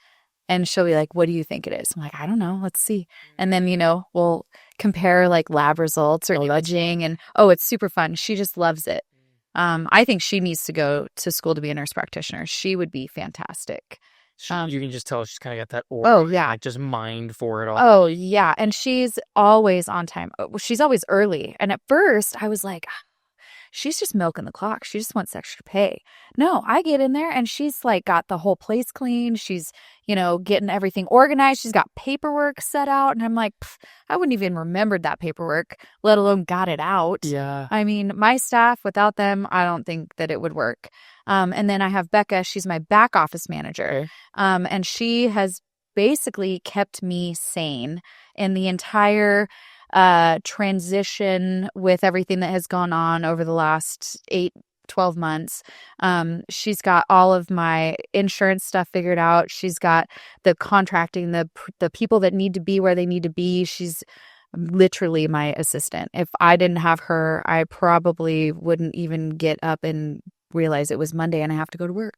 And she'll be like, what do you think it is? I'm like, I don't know. Let's see. And then, we'll compare like lab results or imaging, and it's super fun. She just loves it. I think she needs to go to school to be a nurse practitioner. She would be fantastic. You can just tell she's kind of got that aura, like just mind for it all. Oh, yeah. And she's always on time. She's always early. And at first I was like, she's just milking the clock. She just wants extra pay. No, I get in there and she's like got the whole place clean. She's, getting everything organized. She's got paperwork set out. And I'm like, I wouldn't even remembered that paperwork, let alone got it out. Yeah. I mean, my staff, without them, I don't think that it would work. And then I have Becca. She's my back office manager. And she has basically kept me sane in the entire transition with everything that has gone on over the last 12 months. She's got all of my insurance stuff figured out. She's got the contracting, the people that need to be where they need to be. She's literally my assistant. If I didn't have her, I probably wouldn't even get up and realize it was Monday and I have to go to work.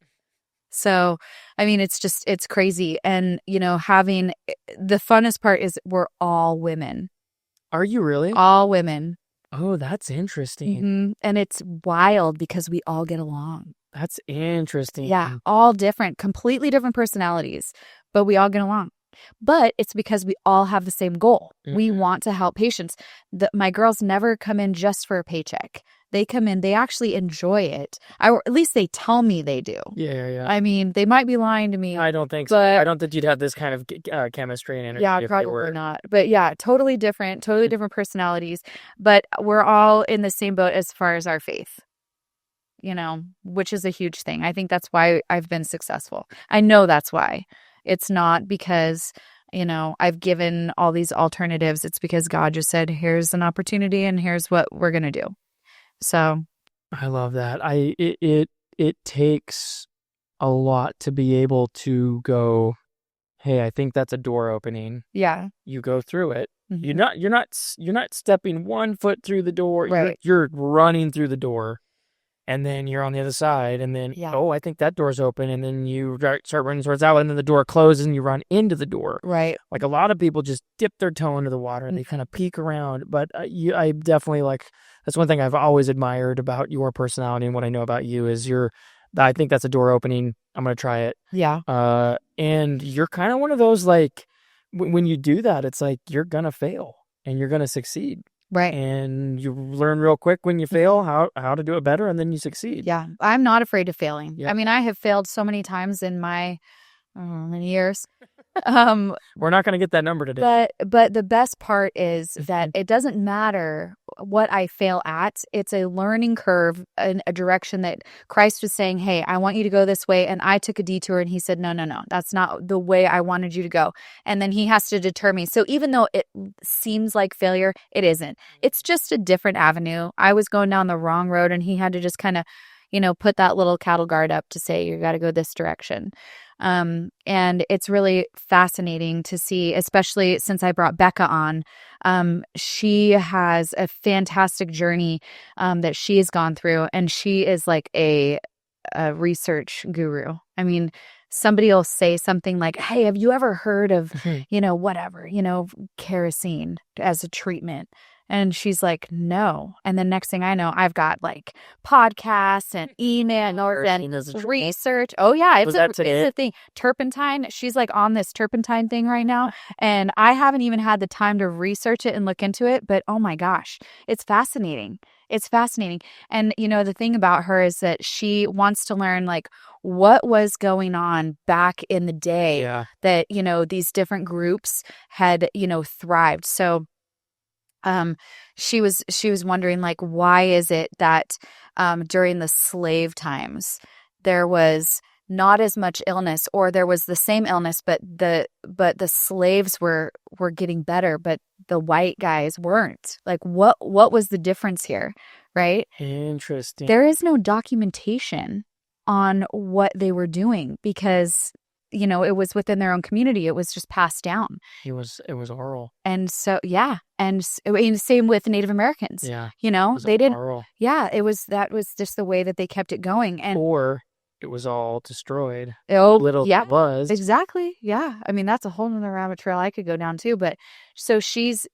So, I mean, it's crazy. And, having the funnest part is we're all women. Are you really? All women. Oh, that's interesting. Mm-hmm. And it's wild because we all get along. That's interesting. Yeah, all different, completely different personalities, but we all get along. But it's because we all have the same goal. We want to help patients. My girls never come in just for a paycheck. They come in, they actually enjoy it. Or at least they tell me they do. Yeah. I mean, they might be lying to me. I don't think so. I don't think you'd have this kind of chemistry and energy. Yeah, probably not. But yeah, totally different personalities. But we're all in the same boat as far as our faith. which is a huge thing. I think that's why I've been successful. I know that's why. It's not because, I've given all these alternatives. It's because God just said, here's an opportunity and here's what we're going to do. So I love that. It takes a lot to be able to go, hey, I think that's a door opening. yeah. You go through it. Mm-hmm. You're not stepping one foot through the door. Right. You're running through the door, and then you're on the other side, and then Yeah. oh, I think that door's open, and then you start running towards that one, and then the door closes, and you run into the door. Right. Like a lot of people just dip their toe into the water. They kind of peek around, but I definitely that's one thing I've always admired about your personality and what I know about you is I think that's a door opening. I'm gonna try it. Yeah. And you're kind of one of those when you do that, it's like you're gonna fail and you're gonna succeed. Right. And you learn real quick when you fail how to do it better, and then you succeed. Yeah. I'm not afraid of failing. Yeah. I mean, I have failed so many times in my many years. We're not going to get that number today. But the best part is that it doesn't matter what I fail at. It's a learning curve in a direction that Christ was saying, hey, I want you to go this way. And I took a detour and he said, no, that's not the way I wanted you to go. And then he has to deter me. So even though it seems like failure, it isn't. It's just a different avenue. I was going down the wrong road and he had to just kind of, put that little cattle guard up to say, you got to go this direction. And it's really fascinating to see, especially since I brought Becca on. She has a fantastic journey that she has gone through, and she is like a research guru. I mean, somebody will say something like, hey, have you ever heard of, whatever, kerosene as a treatment? And she's like, no. And the next thing I know, I've got like podcasts and emails and research. Oh, yeah. It's a thing. Turpentine. She's like on this turpentine thing right now. And I haven't even had the time to research it and look into it. But oh my gosh, it's fascinating. It's fascinating. And, the thing about her is that she wants to learn like what was going on back in the day that, these different groups had, thrived. So she was wondering like, why is it that during the slave times there was not as much illness, or there was the same illness, but the slaves were getting better, but the white guys weren't. Like, what was the difference here, right? Interesting. There is no documentation on what they were doing because it was within their own community. It was just passed down. It was oral. And so, yeah. And same with Native Americans. Yeah. They didn't. Oral. Yeah. That was just the way that they kept it going. Or it was all destroyed. Oh, little yeah. it was. Exactly. Yeah. I mean, that's a whole nother rabbit trail I could go down too. But so she's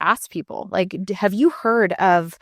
asked people, like, have you heard of,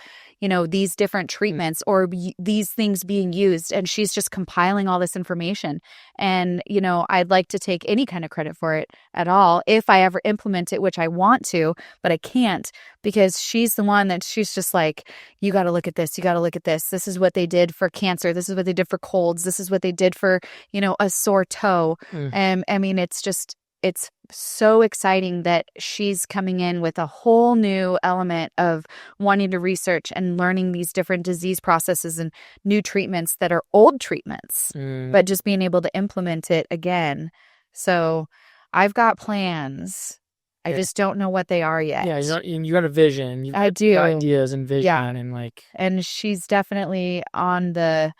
these different treatments or these things being used? And she's just compiling all this information. And, I'd like to take any kind of credit for it at all if I ever implement it, which I want to, but I can't, because she's the one that she's just like, you got to look at this. You got to look at this. This is what they did for cancer. This is what they did for colds. This is what they did for, a sore toe. And I mean, it's so exciting that she's coming in with a whole new element of wanting to research and learning these different disease processes and new treatments that are old treatments, but just being able to implement it again. So I've got plans. I just don't know what they are yet. Yeah, you got a vision. I do. Ideas and vision and she's definitely on the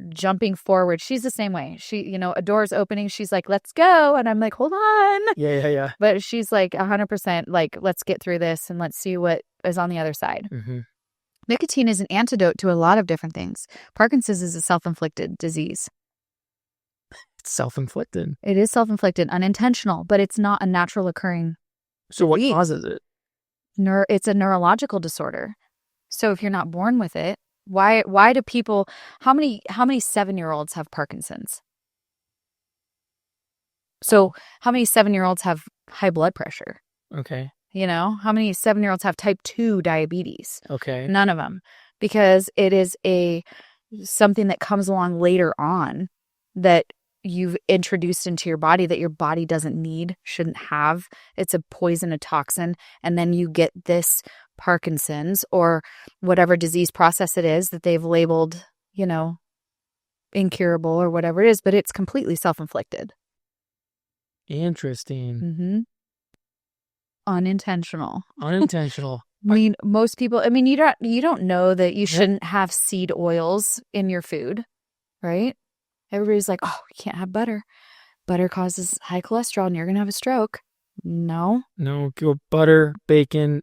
jumping forward. She's the same way. She, a door's opening. She's like, let's go. And I'm like, hold on. Yeah. But she's like 100% like, let's get through this and let's see what is on the other side. Mm-hmm. Nicotine is an antidote to a lot of different things. Parkinson's is a self-inflicted disease. It's self-inflicted. It is self-inflicted, unintentional, but it's not a natural occurring So what disease. causes it? It's a neurological disorder. So if you're not born with it, why do people, how many 7-year-olds have Parkinson's? So how many 7-year-olds have high blood pressure? Okay. How many 7-year-olds have type 2 diabetes? Okay. None of them, because it is something that comes along later on that you've introduced into your body that your body doesn't need, shouldn't have. It's a poison, a toxin. And then you get this Parkinson's or whatever disease process it is that they've labeled, incurable or whatever it is, but it's completely self-inflicted. Interesting. Mm-hmm. Unintentional. Unintentional. I mean, most people, you don't know that you shouldn't have seed oils in your food, right? Everybody's like, oh, you can't have butter. Butter causes high cholesterol and you're going to have a stroke. No, go butter, bacon,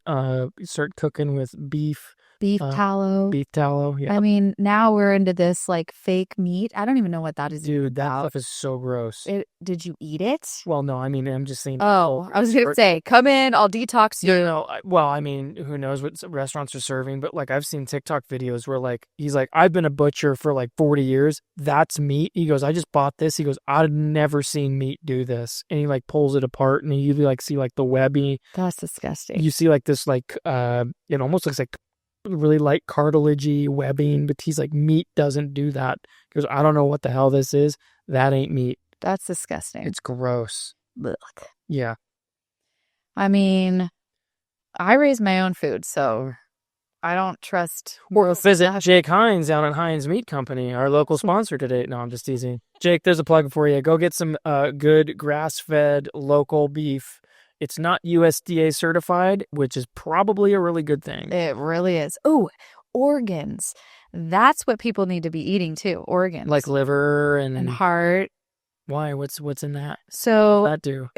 start cooking with beef tallow. Beef tallow, yeah. I mean, now we're into this like fake meat. I don't even know what that is. Dude, that stuff is so gross. Did you eat it? Well, no, I mean, I'm just saying. Oh, I was going to say, come in, I'll detox you. No. Well, I mean, who knows what restaurants are serving, but like I've seen TikTok videos where like, he's like, I've been a butcher for like 40 years. That's meat. He goes, I just bought this. He goes, I've never seen meat do this. And he like pulls it apart and you like see like the webbing. That's disgusting. You see like this, like, it almost looks like really light cartilagey webbing, but he's like, meat doesn't do that. He goes, I don't know what the hell this is. That ain't meat. That's disgusting. It's gross. Ugh. Yeah. I mean, I raise my own food, so I don't trust. Visit Jake Hines down at Hines Meat Company, our local sponsor today. No, I'm just teasing. Jake, there's a plug for you. Go get some good grass-fed local beef. It's not USDA certified, which is probably a really good thing. It really is. Oh, organs. That's what people need to be eating too. Organs. Like liver and heart. Why? What's in that? So what's that do?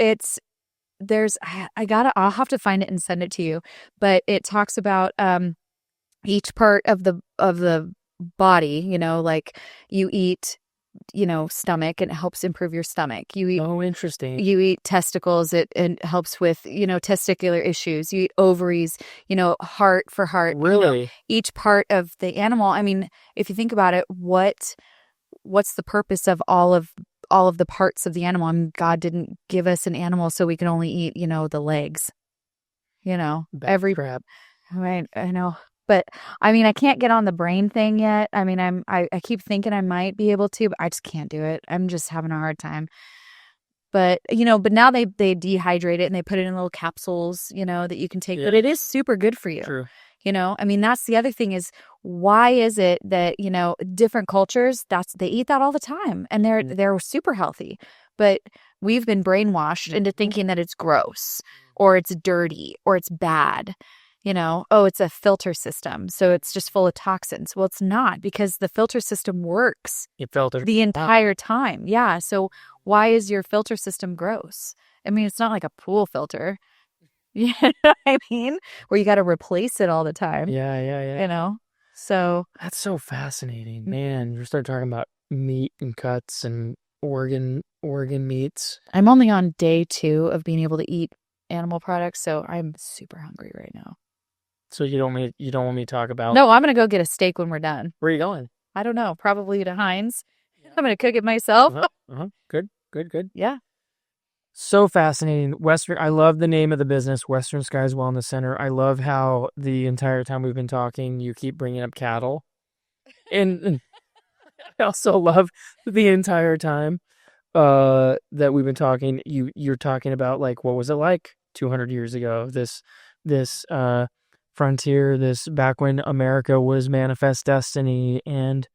I'll have to find it and send it to you. But it talks about each part of the body, like you eat stomach and it helps improve your stomach. You eat, interesting. You eat testicles, it helps with, testicular issues. You eat ovaries, heart for heart. Really? Each part of the animal. I mean, if you think about it, what's the purpose of all of the parts of the animal? I mean, God didn't give us an animal so we can only eat, the legs, every crap. Right. I know. But I mean, I can't get on the brain thing yet. I mean, I keep thinking I might be able to, but I just can't do it. I'm just having a hard time. But, but now they dehydrate it and they put it in little capsules, that you can take. Yeah. But it is super good for you. True. I mean, that's the other thing is why is it that, different cultures, they eat that all the time and they're super healthy. But we've been brainwashed into thinking that it's gross or it's dirty or it's bad. It's a filter system, so it's just full of toxins. Well, it's not, because the filter system works the entire time. Yeah, so why is your filter system gross? I mean, it's not like a pool filter. You know what I mean? Where you got to replace it all the time. Yeah. So that's so fascinating, man. You start talking about meat and cuts and organ meats. I'm only on day 2 of being able to eat animal products, so I'm super hungry right now. So you don't want me to talk about? No, I'm gonna go get a steak when we're done. Where are you going? I don't know. Probably to Heinz. I'm gonna cook it myself. Good. Yeah. So fascinating. I love the name of the business, Western Skies Wellness Center. I love how the entire time we've been talking, you keep bringing up cattle, and I also love the entire time that we've been talking. You're talking about like what was it like 200 years ago? This frontier, this back when America was manifest destiny, and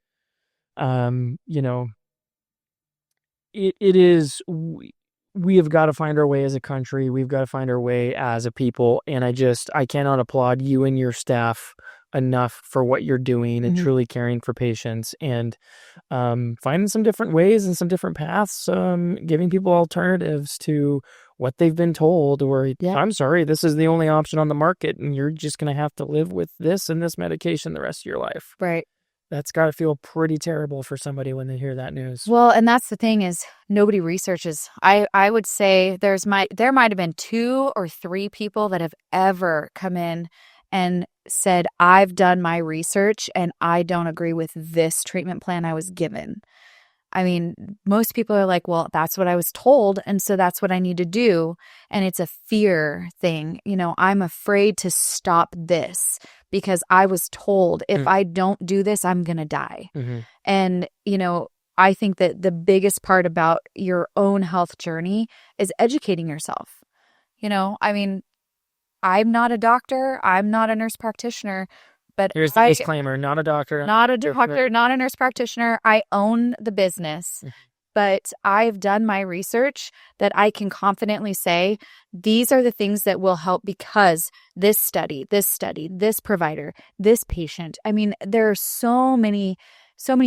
it is, we have got to find our way as a country. We've got to find our way as a people, and I cannot applaud you and your staff enough for what you're doing and truly caring for patients and finding some different ways and some different paths, giving people alternatives to what they've been told, or I'm sorry, this is the only option on the market and you're just going to have to live with this and this medication the rest of your life. Right. That's got to feel pretty terrible for somebody when they hear that news. Well, and that's the thing is nobody researches. I would say there might have been 2 or 3 people that have ever come in and said, I've done my research and I don't agree with this treatment plan I was given. I mean, most people are like, well, that's what I was told, and so that's what I need to do. And it's a fear thing. I'm afraid to stop this because I was told if I don't do this, I'm going to die. Mm-hmm. And, I think that the biggest part about your own health journey is educating yourself. I mean, I'm not a doctor. I'm not a nurse practitioner, but Here's the disclaimer: not a doctor, not a doctor, not a nurse practitioner. I own the business, but I've done my research that I can confidently say these are the things that will help because this study, this provider, this patient. I mean, there are so many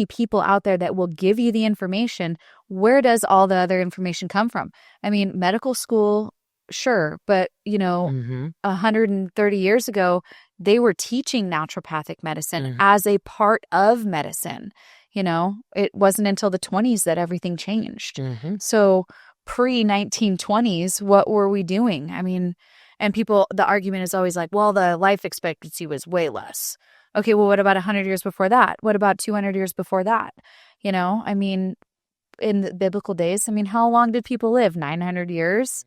people out there that will give you the information. Where does all the other information come from? I mean, medical school, sure, but 130 years ago, they were teaching naturopathic medicine as a part of medicine. It wasn't until the 20s that everything changed. So pre-1920s, what were we doing? I mean, and the argument is always like, well, the life expectancy was way less. Okay, well, what about 100 years before that? What about 200 years before that? I mean, in the biblical days, I mean, how long did people live? 900 years?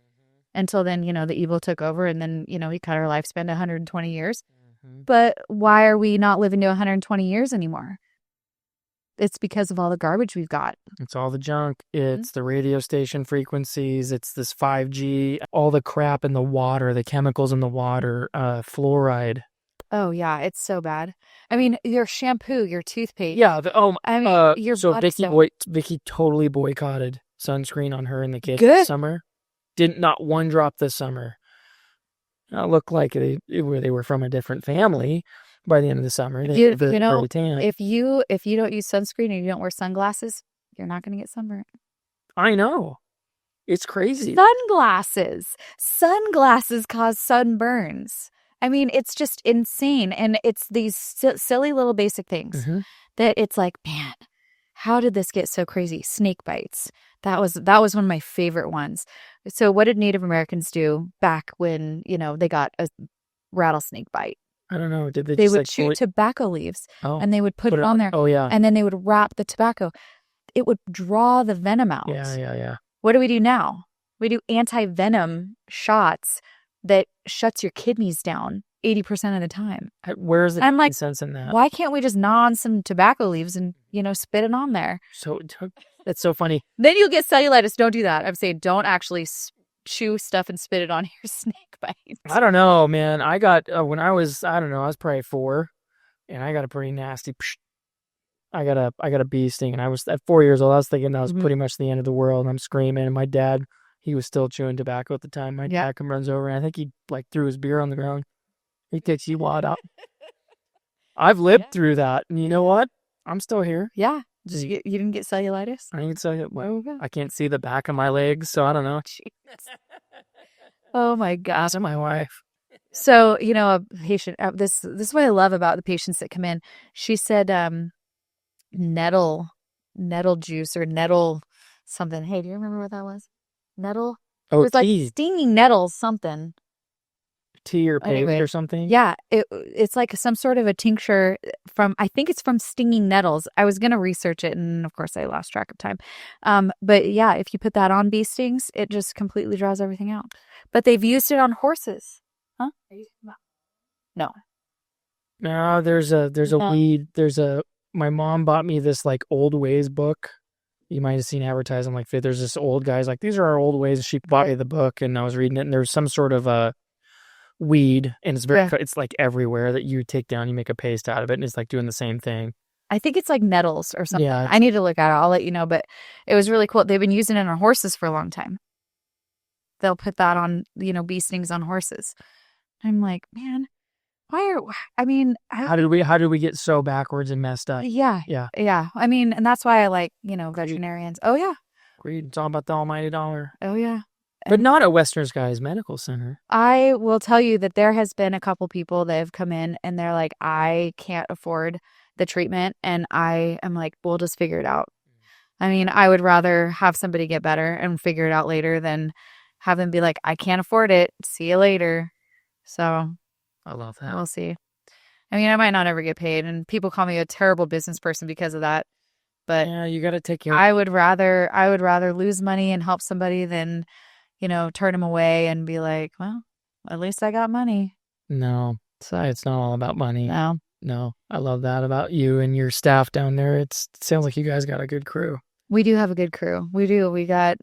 Until then, the evil took over and then, he cut our lifespan to 120 years. But why are we not living to 120 years anymore? It's because of all the garbage we've got. It's all the junk. It's the radio station frequencies. It's this 5G, all the crap in the water, the chemicals in the water, fluoride. Oh, yeah. It's so bad. I mean, your shampoo, your toothpaste. Yeah. I mean, your so Vicky totally boycotted sunscreen on her and the kids this summer. Didn't not one drop this summer. It looked like they were from a different family by the end of the summer. If you don't use sunscreen and you don't wear sunglasses, you're not going to get sunburned. I know. It's crazy. Sunglasses cause sunburns. I mean, it's just insane. And it's these silly little basic things that it's like, man, how did this get so crazy? Snake bites. That was one of my favorite ones. So what did Native Americans do back when, they got a rattlesnake bite? I don't know. Did they would shoot tobacco leaves and they would put it on there. Oh, yeah. And then they would wrap the tobacco. It would draw the venom out. Yeah. What do we do now? We do anti-venom shots that shuts your kidneys down 80% of the time. Where's the sense in that? Why can't we just gnaw on some tobacco leaves and, spit it on there? So that's so funny. Then you'll get cellulitis. Don't do that. I'm saying don't actually chew stuff and spit it on your snake bite. I don't know, man. I got, when I was probably 4 and I got a pretty nasty, I got a bee sting and I was at 4 years old. I was thinking that was pretty much the end of the world. And I'm screaming and my dad, he was still chewing tobacco at the time. My dad runs over and I think he threw his beer on the ground. He takes you wad up. I've lived through that. And you know what? I'm still here. Yeah. You didn't get cellulitis? I didn't get cellulitis. Well, I can't see the back of my legs, so I don't know. Oh my gosh. That's my wife. So, a patient, this is what I love about the patients that come in. She said nettle juice or nettle something. Hey, do you remember what that was? Nettle? Oh, it was tea. Like stinging nettles something. Tea or paste or something? Yeah, it's like some sort of a tincture I think it's from stinging nettles. I was going to research it and of course I lost track of time. But yeah, if you put that on bee stings, it just completely draws everything out. But they've used it on horses. Huh? No. No, there's a weed. My mom bought me this old ways book. You might have seen advertising there's this old guy's these are our old ways. She bought me the book and I was reading it and there's some sort of a weed and it's it's everywhere that you take down, you make a paste out of it and it's doing the same thing. I think it's nettles or something. Yeah, I need to look at it. I'll let you know, but it was really cool. They've been using it on horses for a long time. They'll put that on, bee stings on horses. I'm like, man, how did we get so backwards and messed up? Yeah. I mean, and that's why I like, veterinarians. Oh yeah. Agreed. It's all about the almighty dollar. Oh yeah. But not at Western Skies Medical Center. I will tell you that there has been a couple people that have come in and they're like, I can't afford the treatment. And I am like, we'll just figure it out. I mean, I would rather have somebody get better and figure it out later than have them be like, I can't afford it. See you later. So I love that. We'll see. I mean, I might not ever get paid and people call me a terrible business person because of that. But yeah, you got to take care. I would rather lose money and help somebody than turn them away and be like, well, at least I got money. No, it's not all about money. No. I love that about you and your staff down there. It sounds like you guys got a good crew. We do have a good crew. We do. We got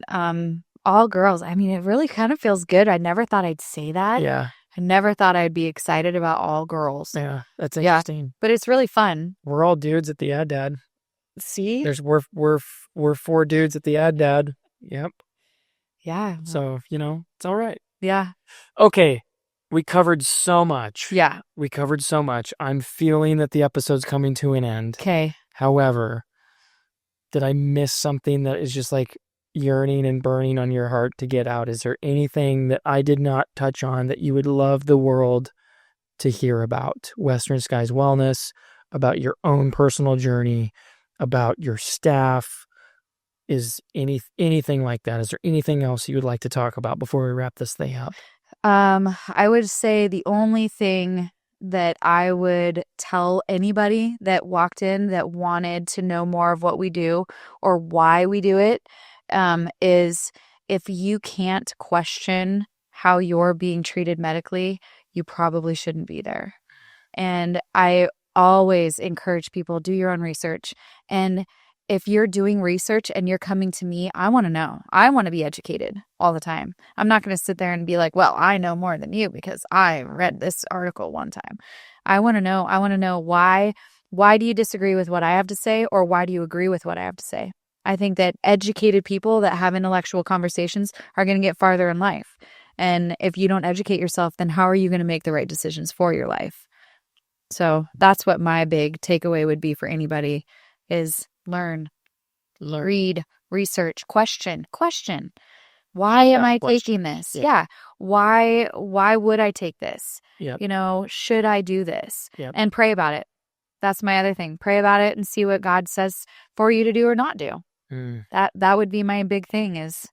all girls. I mean, it really kind of feels good. I never thought I'd say that. Yeah. I never thought I'd be excited about all girls. Yeah. That's Yeah. interesting. But it's really fun. We're all dudes at the ad dad. See? We're 4 dudes at the ad dad. Yep. Yeah. So, it's all right. Yeah. Okay. We covered so much. Yeah. We covered so much. I'm feeling that the episode's coming to an end. Okay. However, did I miss something that is just like yearning and burning on your heart to get out? Is there anything that I did not touch on that you would love the world to hear about? Western Skies Wellness, about your own personal journey, about your staff? Is anything like that? Is there anything else you would like to talk about before we wrap this thing up? I would say the only thing that I would tell anybody that walked in that wanted to know more of what we do or why we do it, is if you can't question how you're being treated medically, you probably shouldn't be there. And I always encourage people, do your own research. And if you're doing research and you're coming to me, I want to know. I want to be educated all the time. I'm not going to sit there and be like, well, I know more than you because I read this article one time. I want to know. I want to know why. Why do you disagree with what I have to say, or why do you agree with what I have to say? I think that educated people that have intellectual conversations are going to get farther in life. And if you don't educate yourself, then how are you going to make the right decisions for your life? So that's what my big takeaway would be for anybody is learn, read, research, question. Why am I taking this? Yeah. Why would I take this? Yep. Should I do this? Yep. And pray about it. That's my other thing. Pray about it and see what God says for you to do or not do. That would be my big thing is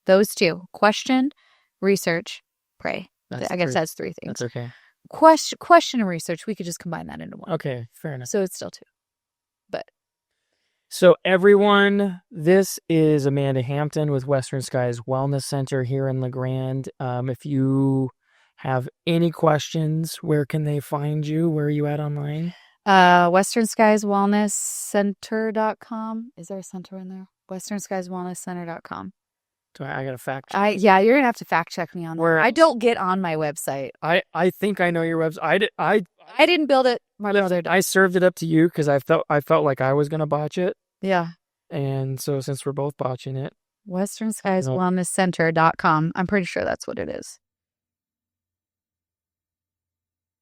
those 2. Question, research, pray. I guess that's 3 things. That's okay. Question and research, we could just combine that into one. Okay, fair enough. So it's still 2. But so everyone, this is Amanda Hampton with Western Skies Wellness Center here in La Grande. If you have any questions, where can they find you? Where are you at online? westernskieswellnesscenter.com. Is there a center in there? westernskieswellnesscenter.com. Do I got to fact check? Yeah, you're gonna have to fact check me on that. I don't get on my website. I think I know your website. I didn't build it. My brother did. I served it up to you because I felt like I was gonna botch it. Yeah. And so since we're both botching it, westernskieswellnesscenter.com. I'm pretty sure that's what it is.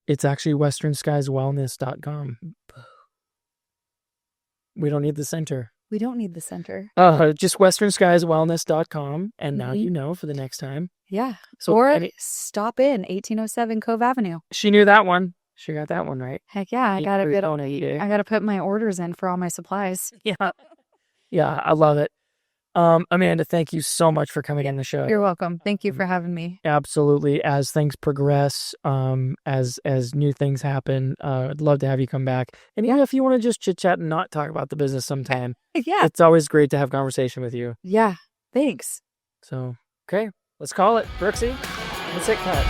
It's actually westernskieswellness.com. We don't need the center. We don't need the center. Just westernskieswellness.com. And now you know for the next time. Yeah. So or stop in 1807 Cove Avenue. She knew that one. She got that one right. Heck yeah. I got to put my orders in for all my supplies. Yeah. Yeah, I love it. Amanda, thank you so much for coming on the show. You're welcome. Thank you for having me. Absolutely. As things progress, as new things happen, I'd love to have you come back. And yeah, if you want to just chit chat and not talk about the business sometime, yeah, it's always great to have conversation with you. Yeah, thanks. So, okay, let's call it. Brooksy, let's hit cut.